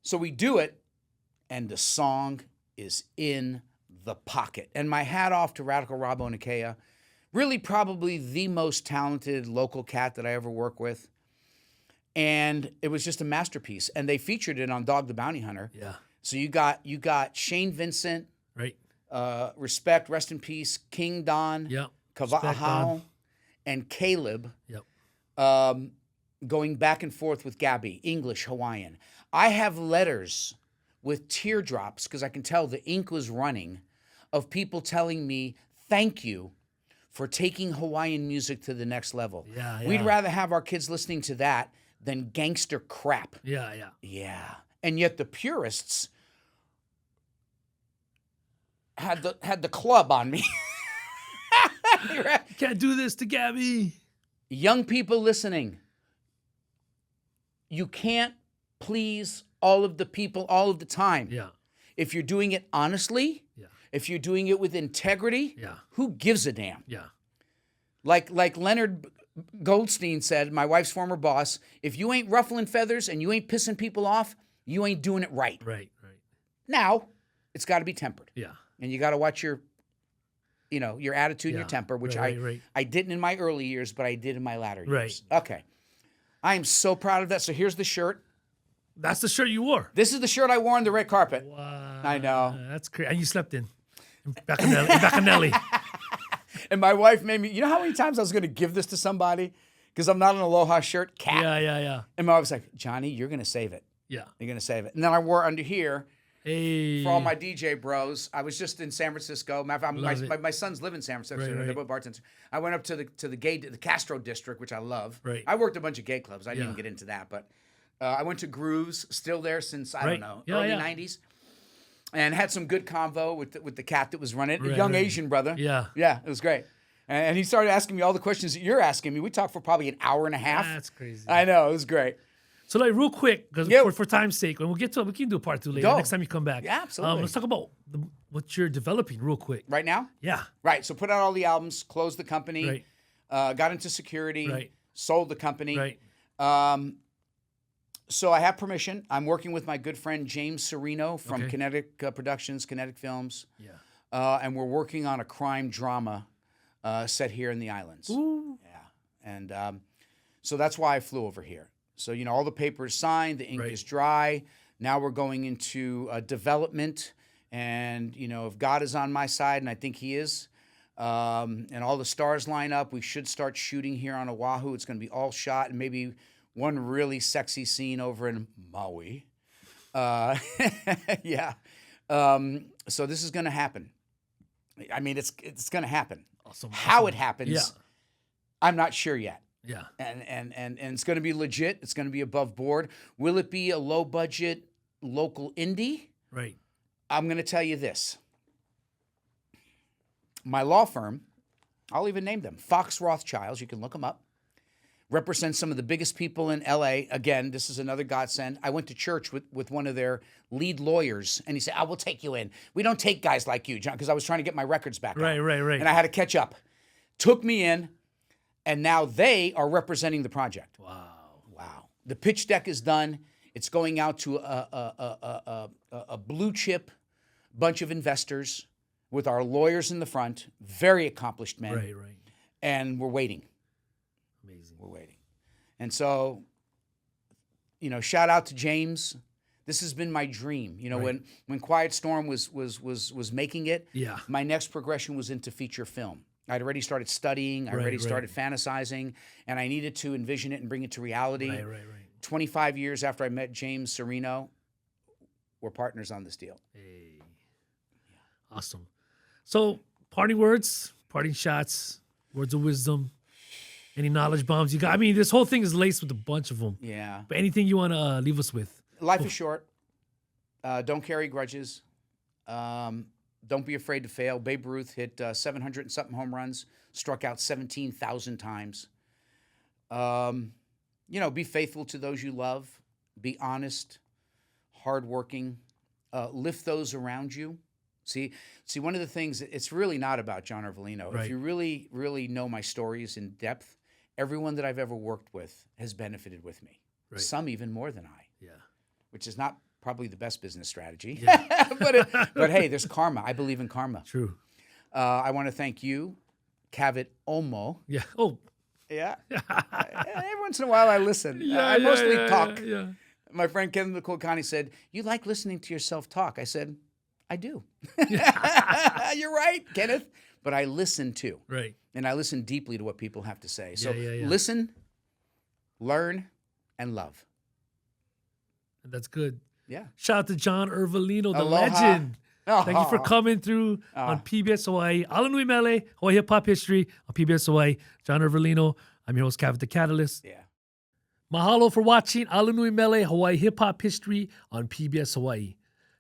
Speaker 2: So we do it, and the song is in the pocket. And my hat off to Radical Rob Onikea, really probably the most talented local cat that I ever worked with. And it was just a masterpiece. And they featured it on Dog the Bounty Hunter.
Speaker 1: Yeah.
Speaker 2: So you got Shane Vincent,
Speaker 1: Right.
Speaker 2: respect, rest in peace, King Don,
Speaker 1: Yep.
Speaker 2: Kava'ahao, and Caleb.
Speaker 1: Yep.
Speaker 2: Going back and forth with Gabby, English, Hawaiian. I have letters with teardrops, because I can tell the ink was running, of people telling me, thank you for taking Hawaiian music to the next level.
Speaker 1: Yeah.
Speaker 2: We'd rather have our kids listening to that than gangster crap.
Speaker 1: Yeah.
Speaker 2: Yeah. And yet the purists had the club on me.
Speaker 1: You can't do this to Gabby.
Speaker 2: Young people listening, you can't please all of the people all of the time.
Speaker 1: Yeah.
Speaker 2: If you're doing it honestly,
Speaker 1: Yeah.
Speaker 2: if you're doing it with integrity,
Speaker 1: Yeah.
Speaker 2: who gives a damn?
Speaker 1: Yeah.
Speaker 2: Like Leonard Goldstein said, my wife's former boss, if you ain't ruffling feathers and you ain't pissing people off, you ain't doing it right.
Speaker 1: Right.
Speaker 2: Now, it's got to be tempered.
Speaker 1: Yeah.
Speaker 2: And you got to watch your attitude and your temper, which
Speaker 1: Right.
Speaker 2: I didn't in my early years, but I did in my latter years.
Speaker 1: Right.
Speaker 2: Okay. I am so proud of that. So here's the shirt.
Speaker 1: That's the shirt you wore.
Speaker 2: This is the shirt I wore on the red carpet.
Speaker 1: Wow.
Speaker 2: I know.
Speaker 1: That's crazy. And you slept in Bacanelli.
Speaker 2: And my wife made me, you know how many times I was going to give this to somebody because I'm not an Aloha shirt? Cat.
Speaker 1: Yeah.
Speaker 2: And my wife was like, Johnny, you're going to save it.
Speaker 1: Yeah.
Speaker 2: You're going to save it. And then I wore it under here.
Speaker 1: Hey.
Speaker 2: For all my DJ bros, I was just in San Francisco. My sons live in San Francisco.
Speaker 1: Right,
Speaker 2: They're
Speaker 1: right.
Speaker 2: both bartenders. I went up to the Castro district, which I love.
Speaker 1: Right.
Speaker 2: I worked a bunch of gay clubs. I didn't
Speaker 1: Yeah.
Speaker 2: even get into that, but I went to Grooves, still there since I
Speaker 1: Right.
Speaker 2: don't know,
Speaker 1: Yeah,
Speaker 2: early
Speaker 1: yeah.
Speaker 2: '90s, and had some good convo with the cat that was running it, a
Speaker 1: Right,
Speaker 2: young
Speaker 1: right.
Speaker 2: Asian brother.
Speaker 1: Yeah.
Speaker 2: Yeah, it was great. And he started asking me all the questions that you're asking me. We talked for probably an hour and a half.
Speaker 1: That's crazy.
Speaker 2: I know, it was great.
Speaker 1: So like real quick, because
Speaker 2: Yeah.
Speaker 1: for time's sake, and we'll get to it, we can do a part 2 later
Speaker 2: Go.
Speaker 1: next time you come back.
Speaker 2: Yeah, absolutely.
Speaker 1: Let's talk about what you're developing real quick.
Speaker 2: Right now?
Speaker 1: Yeah.
Speaker 2: Right. So put out all the albums, closed the company,
Speaker 1: Right.
Speaker 2: got into security,
Speaker 1: Right.
Speaker 2: sold the company.
Speaker 1: Right.
Speaker 2: So I have permission. I'm working with my good friend James Serino from
Speaker 1: Okay.
Speaker 2: Kinetic Productions, Kinetic Films.
Speaker 1: Yeah.
Speaker 2: And we're working on a crime drama set here in the islands.
Speaker 1: Ooh.
Speaker 2: Yeah. And so that's why I flew over here. So, all the paper is signed, the ink
Speaker 1: Right.
Speaker 2: is dry. Now we're going into development. And, if God is on my side, and I think he is, and all the stars line up, we should start shooting here on Oahu. It's going to be all shot, and maybe one really sexy scene over in Maui. Yeah. So this is going to happen. I mean, it's going to happen.
Speaker 1: Awesome.
Speaker 2: How it happens,
Speaker 1: Yeah.
Speaker 2: I'm not sure yet.
Speaker 1: Yeah.
Speaker 2: And it's going to be legit. It's going to be above board. Will it be a low budget local indie?
Speaker 1: Right.
Speaker 2: I'm going to tell you this. My law firm, I'll even name them, Fox Rothschilds, you can look them up, represents some of the biggest people in LA. Again, this is another godsend. I went to church with one of their lead lawyers, and he said, we'll take you in. We don't take guys like you, John, because I was trying to get my records back
Speaker 1: Right.
Speaker 2: out.
Speaker 1: Right.
Speaker 2: And I had to catch up. Took me in, and now they are representing the project. Wow. The pitch deck is done. It's going out to a blue chip bunch of investors with our lawyers in the front, very accomplished men.
Speaker 1: Right.
Speaker 2: And we're waiting.
Speaker 1: Amazing.
Speaker 2: We're waiting. And so, shout out to James. This has been my dream.
Speaker 1: Right.
Speaker 2: When Quiet Storm was making it,
Speaker 1: Yeah.
Speaker 2: my next progression was into feature film. I'd already started studying. I already started fantasizing, and I needed to envision it and bring it to reality.
Speaker 1: Right.
Speaker 2: 25 years after I met James Serino, we're partners on this deal.
Speaker 1: Hey. Awesome. So, parting words, parting shots, words of wisdom, any knowledge bombs you got? I mean, this whole thing is laced with a bunch of them.
Speaker 2: Yeah.
Speaker 1: But anything you want to leave us with?
Speaker 2: Life is short. Don't carry grudges. Don't be afraid to fail. Babe Ruth hit 700 and something home runs, struck out 17,000 times. Be faithful to those you love. Be honest, hardworking. Lift those around you. See, one of the things, it's really not about John Iervolino.
Speaker 1: Right.
Speaker 2: If you really, really know my stories in depth, everyone that I've ever worked with has benefited with me.
Speaker 1: Right.
Speaker 2: Some even more than I.
Speaker 1: Yeah.
Speaker 2: Which is not probably the best business strategy.
Speaker 1: Yeah.
Speaker 2: but hey, there's karma. I believe in karma.
Speaker 1: True.
Speaker 2: I want to thank you, Kavit Omo.
Speaker 1: Yeah. Oh.
Speaker 2: Yeah. Every once in a while I listen. I mostly talk.
Speaker 1: Yeah.
Speaker 2: My friend Kevin McCulcani said, "You like listening to yourself talk?" I said, "I do." You're right, Kenneth. But I listen too.
Speaker 1: Right.
Speaker 2: And I listen deeply to what people have to say. So
Speaker 1: Yeah.
Speaker 2: listen, learn, and love.
Speaker 1: That's good.
Speaker 2: Yeah.
Speaker 1: Shout out to John Iervolino, the
Speaker 2: Aloha.
Speaker 1: legend. Thank you for
Speaker 2: Oh.
Speaker 1: coming through on PBS Hawaiʻi. ALANUI MELE, Hawaiʻi Hip-Hop History on PBS Hawaiʻi. John Iervolino. I'm your host, Kavit the Catalyst.
Speaker 2: Yeah.
Speaker 1: Mahalo for watching ALANUI MELE, Hawaiʻi Hip-Hop History on PBS Hawaiʻi.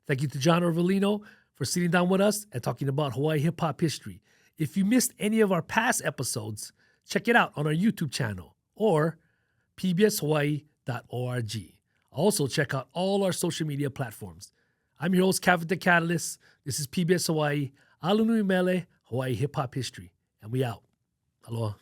Speaker 1: Thank you to John Iervolino for sitting down with us and talking about Hawaiʻi hip-hop history. If you missed any of our past episodes, check it out on our YouTube channel or pbshawaii.org. Also, check out all our social media platforms. I'm your host, Kavit the Catalyst. This is PBS Hawaiʻi, ALANUI MELE, Hawaiʻi Hip-Hop History. And we out. Aloha.